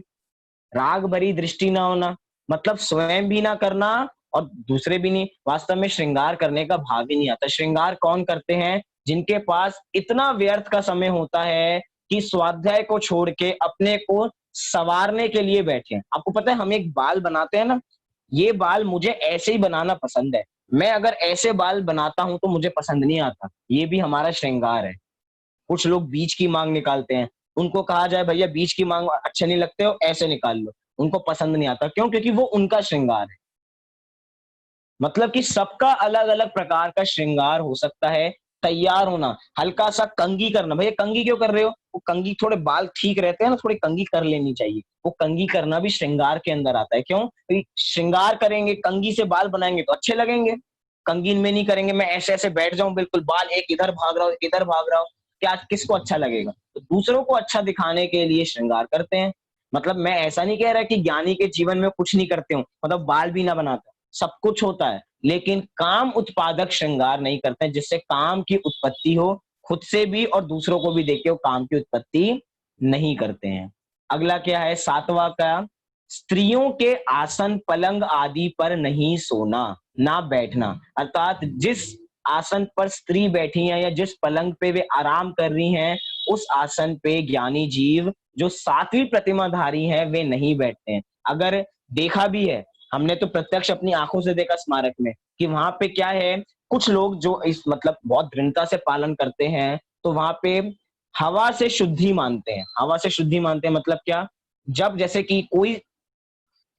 राग भरी दृष्टि ना होना, मतलब स्वयं भी ना करना और दूसरे भी नहीं। वास्तव में श्रृंगार करने का भाव ही नहीं आता। श्रृंगार कौन करते हैं? जिनके पास इतना व्यर्थ का समय होता है कि स्वाध्याय को छोड़ के अपने को संवारने के लिए बैठे हैं। आपको पता है हम एक बाल बनाते हैं ना, ये बाल मुझे ऐसे ही बनाना पसंद है। मैं अगर ऐसे बाल बनाता हूँ तो मुझे पसंद नहीं आता। ये भी हमारा श्रृंगार है। कुछ लोग बीच की मांग निकालते हैं। उनको कहा जाए भैया बीच की मांग अच्छे नहीं लगते हो, ऐसे निकाल लो। उनको पसंद नहीं आता। क्यों? क्योंकि वो उनका श्रृंगार है। मतलब कि सबका अलग-अलग प्रकार का श्रृंगार हो सकता है। तैयार होना, हल्का-सा कंघी करना। भैया कंघी क्यों कर रहे हो? वो कंघी, थोड़े बाल ठीक रहते हैं ना, थोड़ी कंघी कर लेनी चाहिए। वो कंघी करना भी श्रृंगार के अंदर आता है। क्यों? क्योंकि श्रृंगार करेंगे, कंघी से बाल बनाएँगे तो अच्छे लगेंगे। कंघी में नहीं करेंगे, मैं ऐसे-ऐसे बैठ जाऊँ बिल्कुल, बाल एक इधर भाग रहा हो, एक इधर भाग रहा हो, क्या किसको अच्छा लगेगा? तो दूसरों को अच्छा दिखाने के लिए श्रृंगार करते हैं। मतलब मैं ऐसा नहीं कह रहा कि ज्ञानी के जीवन में कुछ नहीं करते हों, मतलब बाल भी ना बनाते हों, सब कुछ होता है। लेकिन काम उत्पादक श्रृंगार नहीं करते हैं, जिससे काम की उत्पत्ति हो, खुद से भी और दूसरों को भी देख के वो काम की उत्पत्ति नहीं करते हैं। अगला क्या है 7वां का, स्त्रियों के आसन, पलंग आदि पर नहीं सोना, ना बैठना। अर्थात जिस आसन पर स्त्री बैठी है या जिस पलंग पे वे आराम कर रही हैं, उस आसन पे ज्ञानी जीव जो 7वीं प्रतिमाधारी हैं, वे नहीं बैठते हैं। अगर देखा भी है, हमने तो प्रत्यक्ष अपनी आँखों से देखा स्मारक में कि वहाँ पे क्या है, कुछ लोग जो इस मतलब बहुत दृढ़ता से पालन करते हैं, तो वहाँ पे हवा से शुद्धि मानते हैं। हवा से शुद्धि मानते हैं मतलब क्या? जब जैसे कि कोई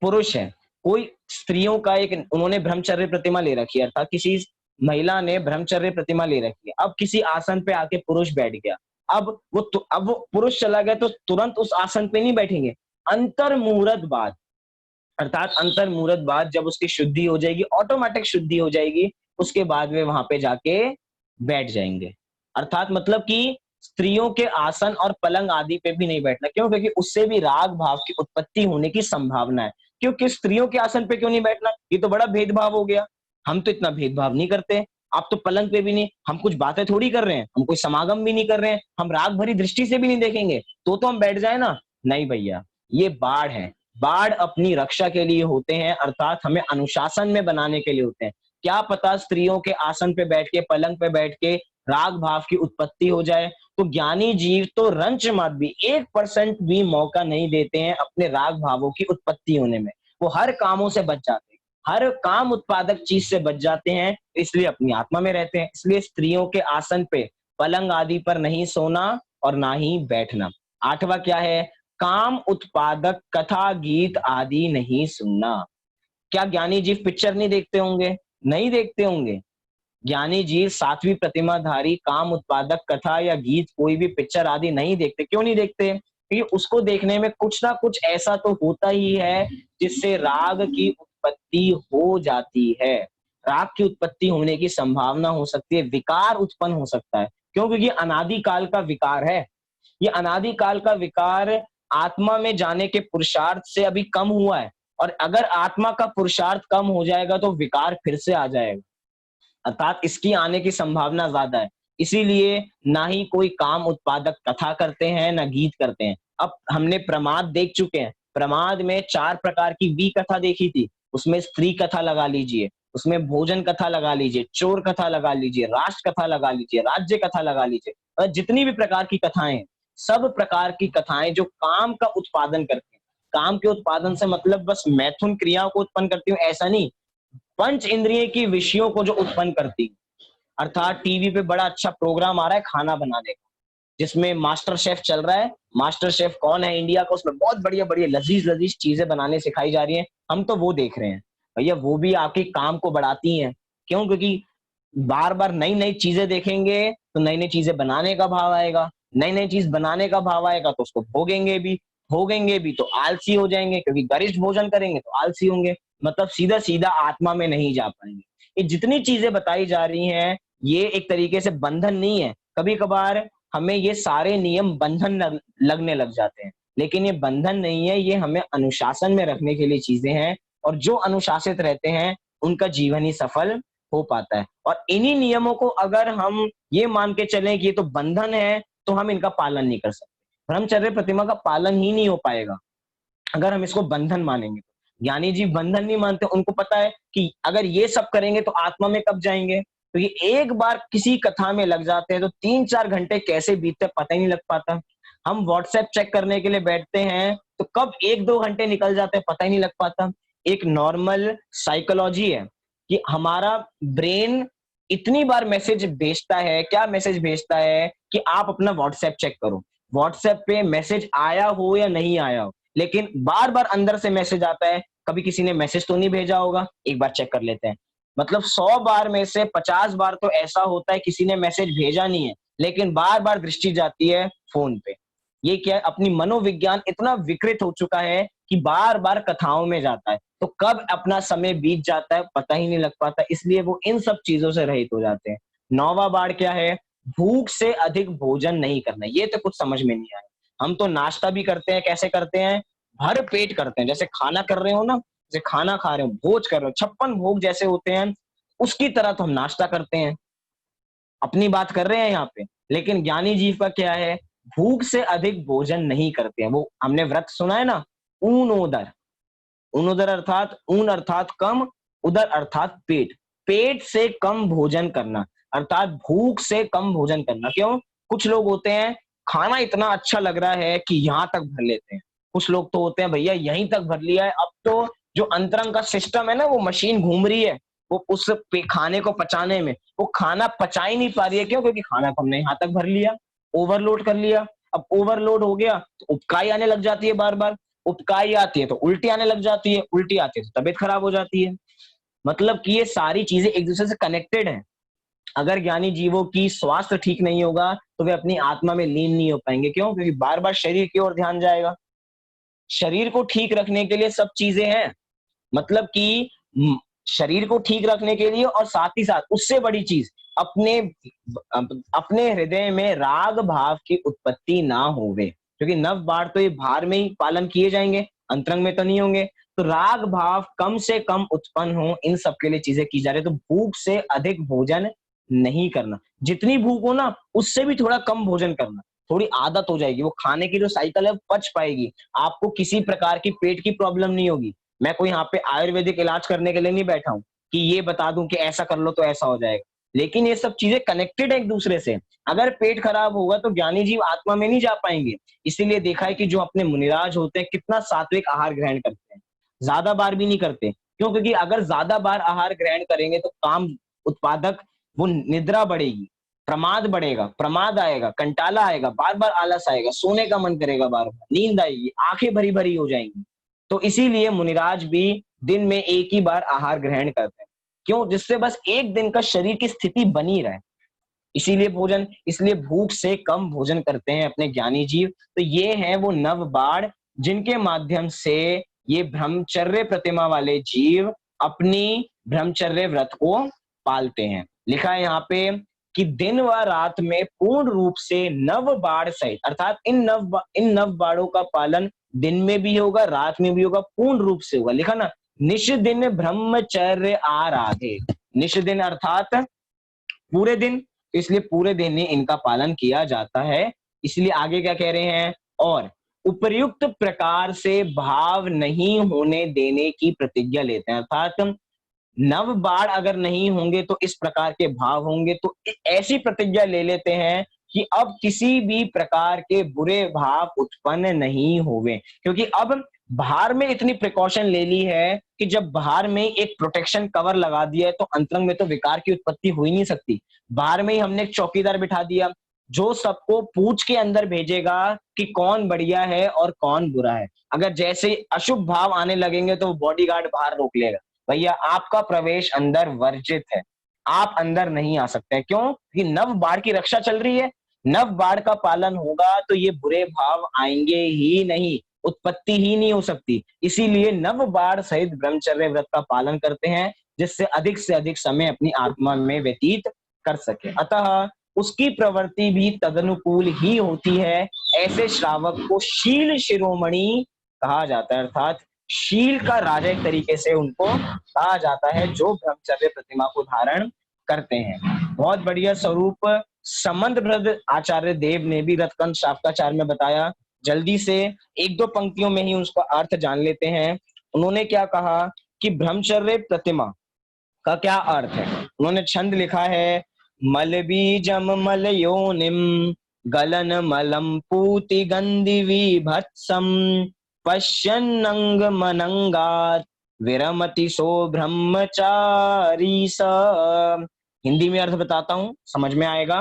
पुरुष है, कोई स्त्रियों का एक उन्होंने ब्रह्मचर्य प्रतिमा ले रखी है, अर्थात किसी महिला ने ब्रह्मचर्य प्रतिमा ले रखी है। अब किसी आसन पे आके पुरुष बैठ गया। अब वो पुरुष चला गया तो तुरंत उस आसन पे नहीं बैठेंगे। अंतर मुहूर्त बाद, अर्थात अंतर मुहूर्त बाद जब उसकी शुद्धि हो जाएगी, ऑटोमेटिक शुद्धि हो जाएगी, उसके बाद वे वहां पे जाके बैठ जाएंगे। अर्थात मतलब कि स्त्रियों के आसन और पलंग आदि पे भी नहीं बैठना। क्यों? क्योंकि उससे भी राग भाव की उत्पत्ति होने की संभावना है। क्योंकि स्त्रियों के आसन पे क्यों नहीं बैठना? ये तो बड़ा भेदभाव हो गया। हम तो इतना भेदभाव नहीं करते। आप तो पलंग पे भी नहीं, हम कुछ बातें थोड़ी कर रहे हैं, हम कोई समागम भी नहीं कर रहे हैं, हम राग भरी दृष्टि से भी नहीं देखेंगे, तो हम बैठ जाए ना। नहीं भैया, ये बाढ़ है। बाढ़ अपनी रक्षा के लिए होते हैं, अर्थात हमें अनुशासन में बनाने के लिए होते हैं। क्या पता स्त्रियों के आसन पे बैठ के, पलंग पे बैठ के राग भाव की उत्पत्ति हो जाए। तो ज्ञानी जीव तो रंच मत भी 1% भी मौका नहीं देते हैं अपने राग भावों की उत्पत्ति होने में। वो हर कामों से बच जाते हैं, हर काम उत्पादक चीज से बच जाते हैं, इसलिए अपनी आत्मा में रहते हैं। इसलिए स्त्रियों के आसन पे, पलंग आदि पर नहीं सोना और ना ही बैठना। 8वां क्या है? काम उत्पादक कथा गीत आदि नहीं सुनना। क्या ज्ञानी जीव पिक्चर नहीं देखते होंगे? नहीं देखते होंगे। ज्ञानी जीव 7वीं प्रतिमाधारी काम उत्पादक कथा या गीत, कोई भी पिक्चर आदि नहीं देखते। क्यों नहीं देखते? क्योंकि उसको देखने में कुछ ना कुछ ऐसा तो होता ही है जिससे राग की उत्पत्ति हो जाती है। राग की उत्पत्ति होने की संभावना हो सकती है, विकार उत्पन्न हो सकता है। क्यों? क्योंकि अनादि काल का विकार है। ये अनादि काल का विकार आत्मा में जाने के पुरुषार्थ से अभी कम हुआ है, और अगर आत्मा का पुरुषार्थ कम हो जाएगा तो विकार फिर से आ जाएगा, अर्थात इसकी आने की संभावना ज्यादा है। इसीलिए ना ही कोई काम उत्पादक कथा करते हैं, ना गीत करते हैं। अब हमने प्रमाद देख चुके हैं। प्रमाद में 4 प्रकार की वी कथा देखी थी। उसमें स्त्री कथा लगा लीजिए, उसमें भोजन कथा लगा लीजिए, चोर कथा लगा लीजिए, राष्ट्र कथा लगा लीजिए, राज्य कथा लगा लीजिए, जितनी भी प्रकार की कथाएं हैं, सब प्रकार की कथाएं जो काम का उत्पादन करती हैं। काम के उत्पादन से मतलब बस मैथुन क्रियाओं को उत्पन्न करती हूँ ऐसा नहीं, पंच इंद्रिय की विषयों को जो उत्पन्न करती। अर्थात टीवी पे बड़ा अच्छा प्रोग्राम आ रहा है खाना बनाने का, जिसमें मास्टर शेफ चल रहा है। मास्टर शेफ कौन है इंडिया का, उसमें बहुत बढ़िया बढ़िया लजीज लजीज चीजें बनाने सिखाई जा रही हैं। हम तो वो देख रहे हैं। भैया वो भी आपके काम को बढ़ाती हैं। क्यों? क्योंकि बार बार नई नई चीजें देखेंगे तो नई नई चीजें बनाने का भाव आएगा, नई नई चीज बनाने का भाव आएगा तो उसको भोगेंगे भी तो आलसी हो जाएंगे, क्योंकि गरिष्ठ भोजन करेंगे तो आलसी होंगे। मतलब सीधा सीधा आत्मा में नहीं जा पाएंगे। ये जितनी चीजें बताई जा रही हैं, ये एक तरीके से बंधन नहीं है। कभी कभार हमें ये सारे नियम बंधन लगने लग जाते हैं, लेकिन ये बंधन नहीं है, ये हमें अनुशासन में रखने के लिए चीजें हैं। और जो अनुशासित रहते हैं उनका जीवन ही सफल हो पाता है। और इन्हीं नियमों को अगर हम ये मान के चलें कि ये तो बंधन है, तो हम इनका पालन नहीं कर सकते। ब्रह्मचर्य प्रतिमा का पालन ही नहीं हो पाएगा अगर हम इसको बंधन मानेंगे। ज्ञानी जी बंधन नहीं मानते, उनको पता है कि अगर ये सब करेंगे तो आत्मा में कब जाएंगे। तो ये एक बार किसी कथा में लग जाते हैं तो 3-4 घंटे कैसे बीतते पता ही नहीं लग पाता। हम व्हाट्सएप चेक करने के लिए बैठते हैं तो कब 1-2 घंटे निकल जाते हैं पता ही नहीं लग पाता। एक नॉर्मल साइकोलॉजी है कि हमारा ब्रेन इतनी बार मैसेज भेजता है, क्या मैसेज भेजता है कि आप अपना व्हाट्सएप चेक करो। व्हाट्सएप पे मैसेज आया हो या नहीं आया हो, लेकिन बार बार अंदर से मैसेज आता है, कभी किसी ने मैसेज तो नहीं भेजा होगा, एक बार चेक कर लेते हैं। मतलब 100 बार में से 50 बार तो ऐसा होता है किसी ने मैसेज भेजा नहीं है, लेकिन बार बार दृष्टि जाती है फोन पे। ये क्या है, अपनी मनोविज्ञान इतना विकृत हो चुका है कि बार बार कथाओं में जाता है, तो कब अपना समय बीत जाता है पता ही नहीं लग पाता। इसलिए वो इन सब चीजों से रहित हो जाते हैं। 9वां बार क्या है? भूख से अधिक भोजन नहीं करना। ये तो कुछ समझ में नहीं आया। हम तो नाश्ता भी करते हैं, कैसे करते हैं? भर पेट करते हैं, जैसे खाना कर रहे हो ना, जैसे खाना खा रहे हो, भोज कर रहे हो, 56 भोग जैसे होते हैं, उसकी तरह तो हम नाश्ता करते हैं। अपनी बात कर रहे हैं यहाँ पे। लेकिन ज्ञानी जीव का क्या है? भूख से अधिक भोजन नहीं करते हैं। वो हमने व्रत सुना है ना, ऊन उदर। ऊन उदर अर्थात ऊन अर्थात कम, उदर अर्थात पेट। पेट से कम भोजन करना, अर्थात भूख से कम भोजन करना। क्यों? कुछ लोग होते हैं खाना इतना अच्छा लग रहा है कि यहाँ तक भर लेते हैं। कुछ लोग तो होते हैं भैया यहीं तक भर लिया है, अब तो जो अंतरंग का सिस्टम है ना, वो मशीन घूम रही है, वो उस खाने को पचाने में, वो खाना पचा ही नहीं पा रही है। क्यों? क्योंकि खाना को हमने यहाँ तक भर लिया, ओवरलोड कर लिया। अब ओवरलोड हो गया तो उबकाई आने लग जाती है बार बार। उपकाई आती है तो उल्टी आने लग जाती है, उल्टी आती है तो तबीयत खराब हो जाती है। मतलब कि ये सारी चीजें एक दूसरे से कनेक्टेड हैं। अगर ज्ञानी जीवों की स्वास्थ्य ठीक नहीं होगा तो वे अपनी आत्मा में लीन नहीं हो पाएंगे। क्यों? क्योंकि बार बार शरीर की ओर ध्यान जाएगा। शरीर को ठीक रखने के लिए सब चीजें हैं। मतलब कि शरीर को ठीक रखने के लिए और साथ ही साथ उससे बड़ी चीज अपने अपने हृदय में राग भाव की उत्पत्ति ना होवे, क्योंकि नव बाढ़ तो ये बाहर में ही पालन किए जाएंगे, अंतरंग में तो नहीं होंगे। तो राग भाव कम से कम उत्पन्न हो, इन सब के लिए चीजें की जा रही है। तो भूख से अधिक भोजन नहीं करना, जितनी भूख हो ना उससे भी थोड़ा कम भोजन करना, थोड़ी आदत हो जाएगी, वो खाने की जो साइकिल है पच पाएगी, आपको किसी प्रकार की पेट की प्रॉब्लम नहीं होगी। मैं कोई यहाँ पे आयुर्वेदिक इलाज करने के लिए नहीं बैठा हूँ कि ये बता दूं कि ऐसा कर लो तो ऐसा हो जाएगा, लेकिन ये सब चीजें कनेक्टेड है एक दूसरे से। अगर पेट खराब होगा तो ज्ञानी जीव आत्मा में नहीं जा पाएंगे। इसीलिए देखा है कि जो अपने मुनिराज होते हैं कितना सात्विक आहार ग्रहण करते हैं, ज्यादा बार भी नहीं करते। क्यों? क्योंकि अगर ज्यादा बार आहार ग्रहण करेंगे तो काम उत्पादक, वो निद्रा बढ़ेगी, प्रमाद बढ़ेगा, प्रमाद आएगा, कंटाला आएगा, बार बार आलस आएगा, सोने का मन करेगा, बार बार नींद आएगी, आंखें भरी भरी हो जाएंगी। तो इसीलिए मुनिराज भी दिन में एक ही बार आहार ग्रहण करते हैं। क्यों? जिससे बस एक दिन का शरीर की स्थिति बनी रहे। इसीलिए भोजन, इसलिए भूख से कम भोजन करते हैं अपने ज्ञानी जीव। तो ये है वो नव बाढ़ जिनके माध्यम से ये ब्रह्मचर्य प्रतिमा वाले जीव अपनी ब्रह्मचर्य व्रत को पालते हैं। लिखा है यहाँ पे कि दिन व रात में पूर्ण रूप से नव बाढ़ सहित, अर्थात इन नव बाढ़ों का पालन दिन में भी होगा, रात में भी होगा, पूर्ण रूप से होगा। लिखा ना, निश दिन ब्रह्मचर्य आराधे। निश दिन अर्थात पूरे दिन, इसलिए पूरे दिन ही इनका पालन किया जाता है। इसलिए आगे क्या कह रहे हैं? और उपर्युक्त प्रकार से भाव नहीं होने देने की प्रतिज्ञा लेते हैं। अर्थात नव बाढ़ अगर नहीं होंगे तो इस प्रकार के भाव होंगे, तो ऐसी प्रतिज्ञा ले लेते हैं कि अब किसी भी प्रकार के बुरे भाव उत्पन्न नहीं होवे। क्योंकि अब बाहर में इतनी प्रिकॉशन ले ली है कि जब बाहर में एक प्रोटेक्शन कवर लगा दिया है तो अंतरंग में तो विकार की उत्पत्ति हो ही नहीं सकती। बाहर में ही हमने एक चौकीदार बिठा दिया जो सबको पूछ के अंदर भेजेगा कि कौन बढ़िया है और कौन बुरा है। अगर जैसे अशुभ भाव आने लगेंगे तो बॉडीगार्ड बाहर रोक लेगा, भैया आपका प्रवेश अंदर वर्जित है, आप अंदर नहीं आ सकते। क्यों? कि नव बाढ़ की रक्षा चल रही है। नव बाढ़ का पालन होगा तो ये बुरे भाव आएंगे ही नहीं, उत्पत्ति ही नहीं हो सकती। इसीलिए नव बाढ़ सहित ब्रह्मचर्य व्रत का पालन करते हैं, जिससे अधिक से अधिक समय अपनी आत्मा में व्यतीत कर सके। अतः उसकी प्रवृत्ति भी तदनुकूल ही होती है। ऐसे श्रावक को शील शिरोमणि कहा जाता है, अर्थात शील का राजा एक तरीके से उनको कहा जाता है, जो ब्रह्मचर्य प्रतिमा को धारण करते हैं। बहुत बढ़िया स्वरूप संबंधप्रद आचार्य देव ने भी रथकंठ शाक्ताचार्य में बताया। जल्दी से एक दो पंक्तियों में ही उसका अर्थ जान लेते हैं। उन्होंने क्या कहा कि ब्रह्मचर्य प्रतिमा का क्या अर्थ है। उन्होंने छंद लिखा है, मल बीजम मल योनिम गलन मलम पूति गंधि विभत्सम पश्यन्नंग मनंगात विरमति सो ब्रह्मचारी स। हिंदी में अर्थ बताता हूं, समझ में आएगा।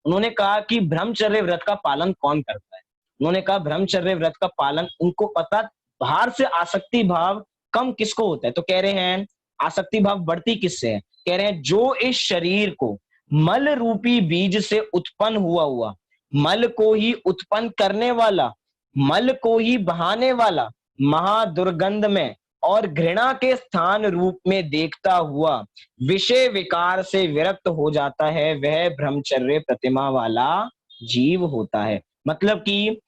उन्होंने कहा कि ब्रह्मचर्य व्रत का पालन कौन करता है। उन्होंने कहा ब्रह्मचर्य व्रत का पालन उनको पता, बाहर से आसक्ति भाव कम किसको होता है। तो कह रहे हैं आसक्ति भाव बढ़ती किससे है। कह रहे हैं जो इस शरीर को मल रूपी बीज से उत्पन्न हुआ मल को ही उत्पन्न करने वाला, मल को ही बहाने वाला, महादुर्गंध में और घृणा के स्थान रूप में देखता हुआ विषय विकार से विरक्त हो जाता है, वह ब्रह्मचर्य प्रतिमा वाला जीव होता है। मतलब कि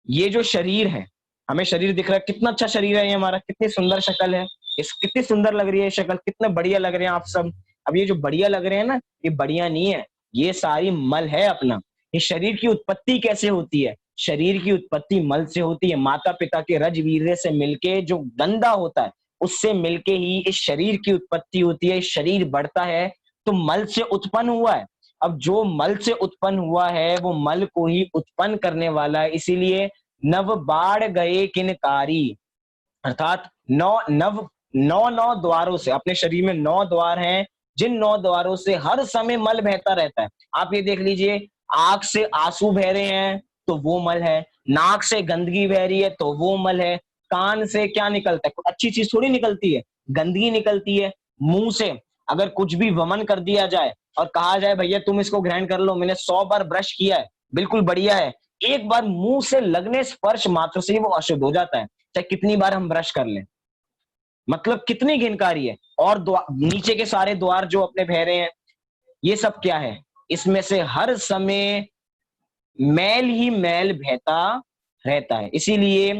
ये जो शरीर है, हमें शरीर दिख रहा है, कितना अच्छा शरीर है ये हमारा, कितनी सुंदर शक्ल है, इस कितनी सुंदर लग रही है शक्ल, कितने बढ़िया लग रहे हैं आप सब। अब ये जो बढ़िया लग रहे हैं ना, ये बढ़िया नहीं है, ये सारी मल है अपना। ये शरीर की उत्पत्ति कैसे होती है? शरीर की उत्पत्ति मल से होती है। माता पिता के रजवीर्य से मिलके जो गंदा होता है उससे मिलके ही इस शरीर की उत्पत्ति होती है। शरीर बढ़ता है तो मल से उत्पन्न हुआ है। अब जो मल से उत्पन्न हुआ है वो मल को ही उत्पन्न करने वाला है। इसीलिए नव बाढ़ गए किनकारी, अर्थात नौ द्वारों से, अपने शरीर में 9 द्वार हैं, जिन 9 द्वारों से हर समय मल बहता रहता है। आप ये देख लीजिए, आंख से आंसू बह रहे हैं तो वो मल है, नाक से गंदगी बह रही है तो वो मल है, कान से क्या निकलता है? कोई अच्छी चीज थोड़ी निकलती है, गंदगी निकलती है। मुंह से अगर कुछ भी वमन कर दिया जाए और कहा जाए भैया तुम इसको ग्रहण कर लो, मैंने 100 बार ब्रश किया है, बिल्कुल बढ़िया है, एक बार मुंह से लगने स्पर्श मात्र से ही वो अशुद्ध हो जाता है, चाहे कितनी बार हम ब्रश कर लें। मतलब कितनी घिनकारी है। और नीचे के सारे द्वार जो अपने बह रहे हैं, ये सब क्या है? इसमें से हर समय मैल ही मैल बहता रहता है। इसीलिए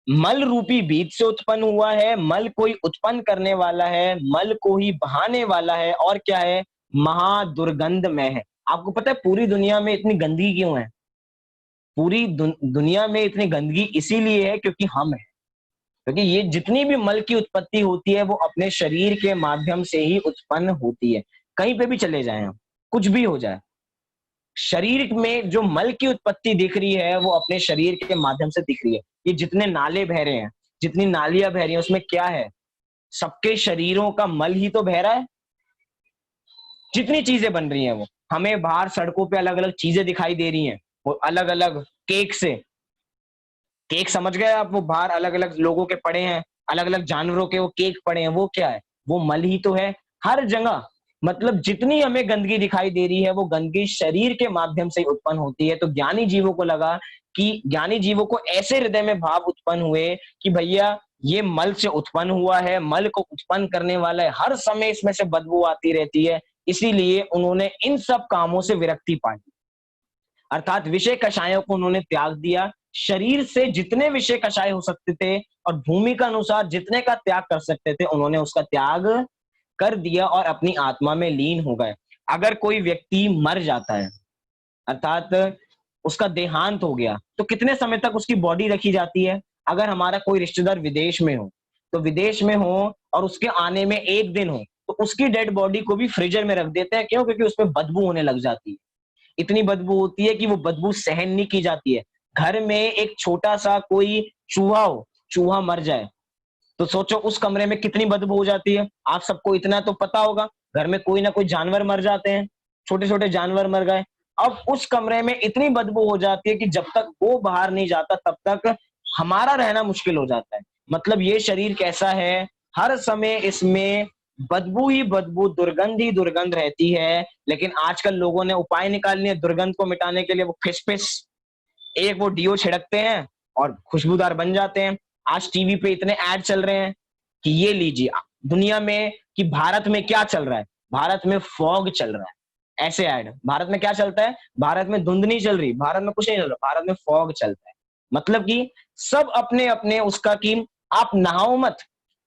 मल रूपी बीज से उत्पन्न हुआ है, मल कोई उत्पन्न करने वाला है, मल को ही बहाने वाला है, और क्या है? महादुर्गंधमय है। आपको पता है पूरी दुनिया में इतनी गंदगी क्यों है? पूरी दुनिया में इतनी गंदगी इसीलिए है क्योंकि हम हैं। क्योंकि ये जितनी भी मल की उत्पत्ति होती है वो अपने शरीर के माध्यम से ही उत्पन्न होती है। कहीं पे भी चले जाएं हम, कुछ भी हो जाए, शरीर में जो मल की उत्पत्ति दिख रही है वो अपने शरीर के माध्यम से दिख रही है। ये जितने नाले बह रहे हैं, जितनी नालियां बह रही हैं, उसमें क्या है? सबके शरीरों का मल ही तो बह रहा है। जितनी चीजें बन रही हैं वो हमें बाहर सड़कों पे अलग अलग चीजें दिखाई दे रही हैं, वो अलग अलग केक से, केक समझ गए आप? वो बाहर अलग अलग लोगों के पड़े हैं, अलग अलग जानवरों के वो केक पड़े हैं, वो क्या है? वो मल ही तो है हर जगह। मतलब जितनी हमें गंदगी दिखाई दे रही है वो गंदगी शरीर के माध्यम से उत्पन्न होती है। तो ज्ञानी जीवों को लगा कि ज्ञानी जीवों को ऐसे हृदय में भाव उत्पन्न हुए कि भैया ये मल से उत्पन्न हुआ है, मल को उत्पन्न करने वाला है, हर समय इसमें से बदबू आती रहती है। इसीलिए उन्होंने इन सब कामों से विरक्ति पाई, अर्थात विषय कषायों को उन्होंने त्याग दिया। शरीर से जितने विषय कषाय हो सकते थे और भूमि का अनुसार जितने का त्याग कर सकते थे, उन्होंने उसका त्याग कर दिया और अपनी आत्मा में लीन हो गए। अगर कोई व्यक्ति मर जाता है, अर्थात उसका देहांत हो गया, तो कितने समय तक उसकी बॉडी रखी जाती है? अगर हमारा कोई रिश्तेदार विदेश में हो, तो विदेश में हो और उसके आने में 1 दिन हो, तो उसकी डेड बॉडी को भी फ्रीजर में रख देते हैं। क्यों? क्योंकि उसमें बदबू होने लग जाती है। इतनी बदबू होती है कि वो बदबू सहन नहीं की जाती है। घर में एक छोटा सा कोई चूहा हो, चूहा मर जाए, तो सोचो उस कमरे में कितनी बदबू हो जाती है। आप सबको इतना तो पता होगा, घर में कोई ना कोई जानवर मर जाते हैं, छोटे छोटे जानवर मर गए, अब उस कमरे में इतनी बदबू हो जाती है कि जब तक वो बाहर नहीं जाता तब तक हमारा रहना मुश्किल हो जाता है। मतलब ये शरीर कैसा है? हर समय इसमें बदबू ही बदबू, दुर्गंध ही दुर्गंध रहती है। लेकिन आजकल लोगों ने उपाय निकाल लिए दुर्गंध को मिटाने के लिए, वो फिस फिस एक वो डीओ छिड़कते हैं और खुशबूदार बन जाते हैं। आज टीवी पे इतने ऐड चल रहे हैं कि ये लीजिए दुनिया में, कि भारत में क्या चल रहा है? भारत में फॉग चल रहा है, ऐसे ऐड। भारत में क्या चलता है? भारत में धुंध नहीं चल रही, भारत में कुछ नहीं चल रहा, भारत में फॉग चलता है। मतलब कि सब अपने अपने उसका कि आप नहाओ मत,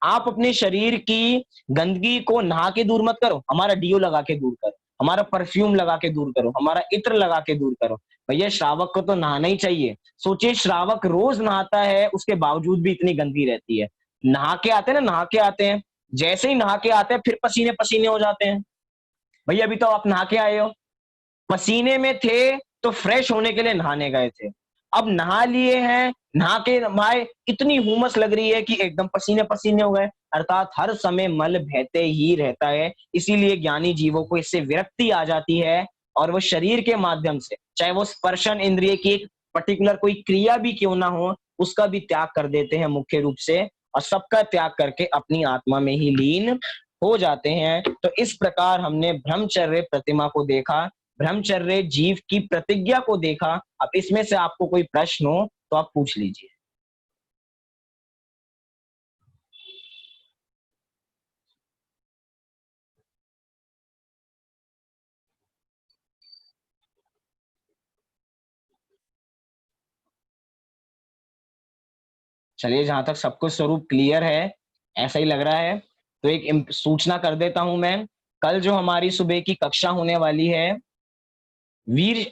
आप अपने शरीर की गंदगी को नहा के दूर मत करो, हमारा डीओ लगा के दूर करो, हमारा परफ्यूम लगा के दूर करो, हमारा इत्र लगा के दूर करो। भैया श्रावक को तो नहाना ही चाहिए। सोचिए श्रावक रोज नहाता है, उसके बावजूद भी इतनी गंदगी रहती है। नहा के आते हैं ना, नहा के आते हैं, जैसे ही नहा के आते हैं फिर पसीने पसीने हो जाते हैं। भैया अभी तो आप नहा के आए हो, पसीने में थे तो फ्रेश होने के लिए नहाने गए थे, अब नहा लिए हैं, नहा के भाई इतनी हुमस लग रही है कि एकदम पसीने पसीने हो गए। अर्थात हर समय मल बहते ही रहता है। इसीलिए ज्ञानी जीवों को इससे विरक्ति आ जाती है और वो शरीर के माध्यम से, चाहे वो स्पर्शन इंद्रिय की एक पर्टिकुलर कोई क्रिया भी क्यों ना हो, उसका भी त्याग कर देते हैं मुख्य रूप से, और सबका त्याग करके अपनी आत्मा में ही लीन हो जाते हैं। तो इस प्रकार हमने ब्रह्मचर्य प्रतिमा को देखा, ब्रह्मचर्य जीव की प्रतिज्ञा को देखा। अब इसमें से आपको कोई प्रश्न हो तो आप पूछ लीजिए। चलिए, जहां तक सब कुछ स्वरूप क्लियर है, ऐसा ही लग रहा है, तो एक सूचना कर देता हूं मैं। कल जो हमारी सुबह की कक्षा होने वाली है, वीर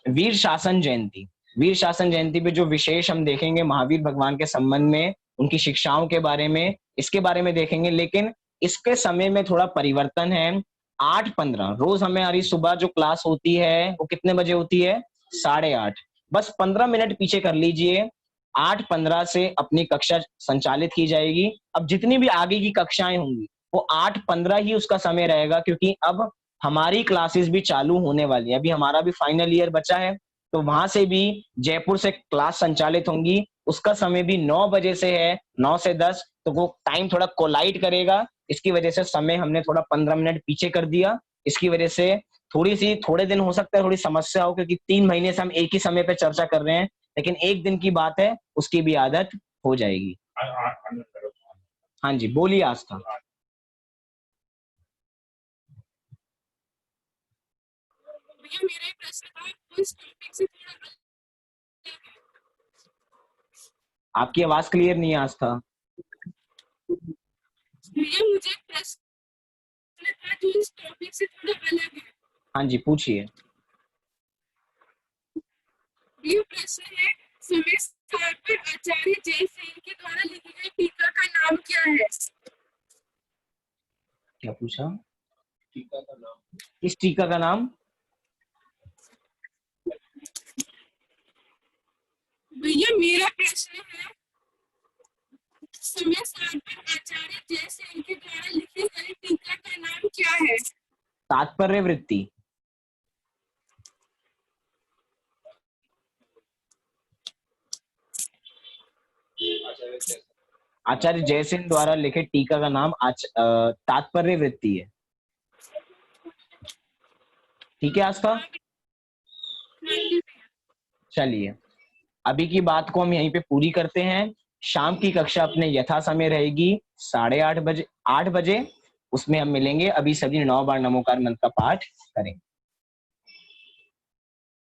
वीर शासन जयंती, वीर शासन जयंती पे जो विशेष हम देखेंगे महावीर भगवान के संबंध में, उनकी शिक्षाओं के बारे में, इसके बारे में देखेंगे। लेकिन इसके समय में थोड़ा परिवर्तन है। 8:15 रोज हमारी सुबह जो क्लास होती है वो कितने बजे होती है? 8:30। बस 15 मिनट पीछे कर लीजिए, 8:15 से अपनी कक्षा संचालित की जाएगी। अब जितनी भी आगे की कक्षाएं होंगी वो 8:15 ही उसका समय रहेगा, क्योंकि अब हमारी क्लासेस भी चालू होने वाली है। अभी हमारा भी फाइनल ईयर बचा है, तो वहां से भी जयपुर से क्लास संचालित होंगी। उसका समय भी 9 बजे से है, 9 से 10, तो वो टाइम थोड़ा कोलाइड करेगा। इसकी वजह से समय हमने थोड़ा 15 मिनट पीछे कर दिया। इसकी वजह से थोड़े दिन हो सकता है थोड़ी समस्या हो, क्योंकि 3 महीने से हम एक ही समय पे चर्चा कर रहे हैं, लेकिन एक दिन की बात है, उसकी भी आदत हो जाएगी। हाँ जी, बोलिए आस्था। भैया मेरा एक प्रश्न था, वो इस टॉपिक से थोड़ा अलग है। आपकी आवाज क्लियर नहीं है आस्था। भैया मुझे एक प्रश्न था जो इस टॉपिक से थोड़ा अलग है। हाँ जी, पूछिए। ये प्रश्न है, समय सार पर आचार्य जयसेन के द्वारा लिखी गई टीका का नाम क्या है? क्या पूछा? टीका का नाम। किस टीका का नाम? भैया मेरा प्रश्न है, समय सार पर आचार्य जयसेन के द्वारा लिखी गई टीका का नाम क्या है? तात्पर्य वृत्ति। आचार्य जयसेन द्वारा लिखे टीका का नाम तात्पर्य वृत्ति है। ठीक है आस्था। हाँ जी भैया। चलिए, अभी की बात को हम यहीं पे पूरी करते हैं। शाम की कक्षा अपने यथा समय रहेगी 8:30 बजे, 8 बजे। उसमें हम मिलेंगे। अभी सभी 9 बार नमोकार मंत्र का पाठ करें।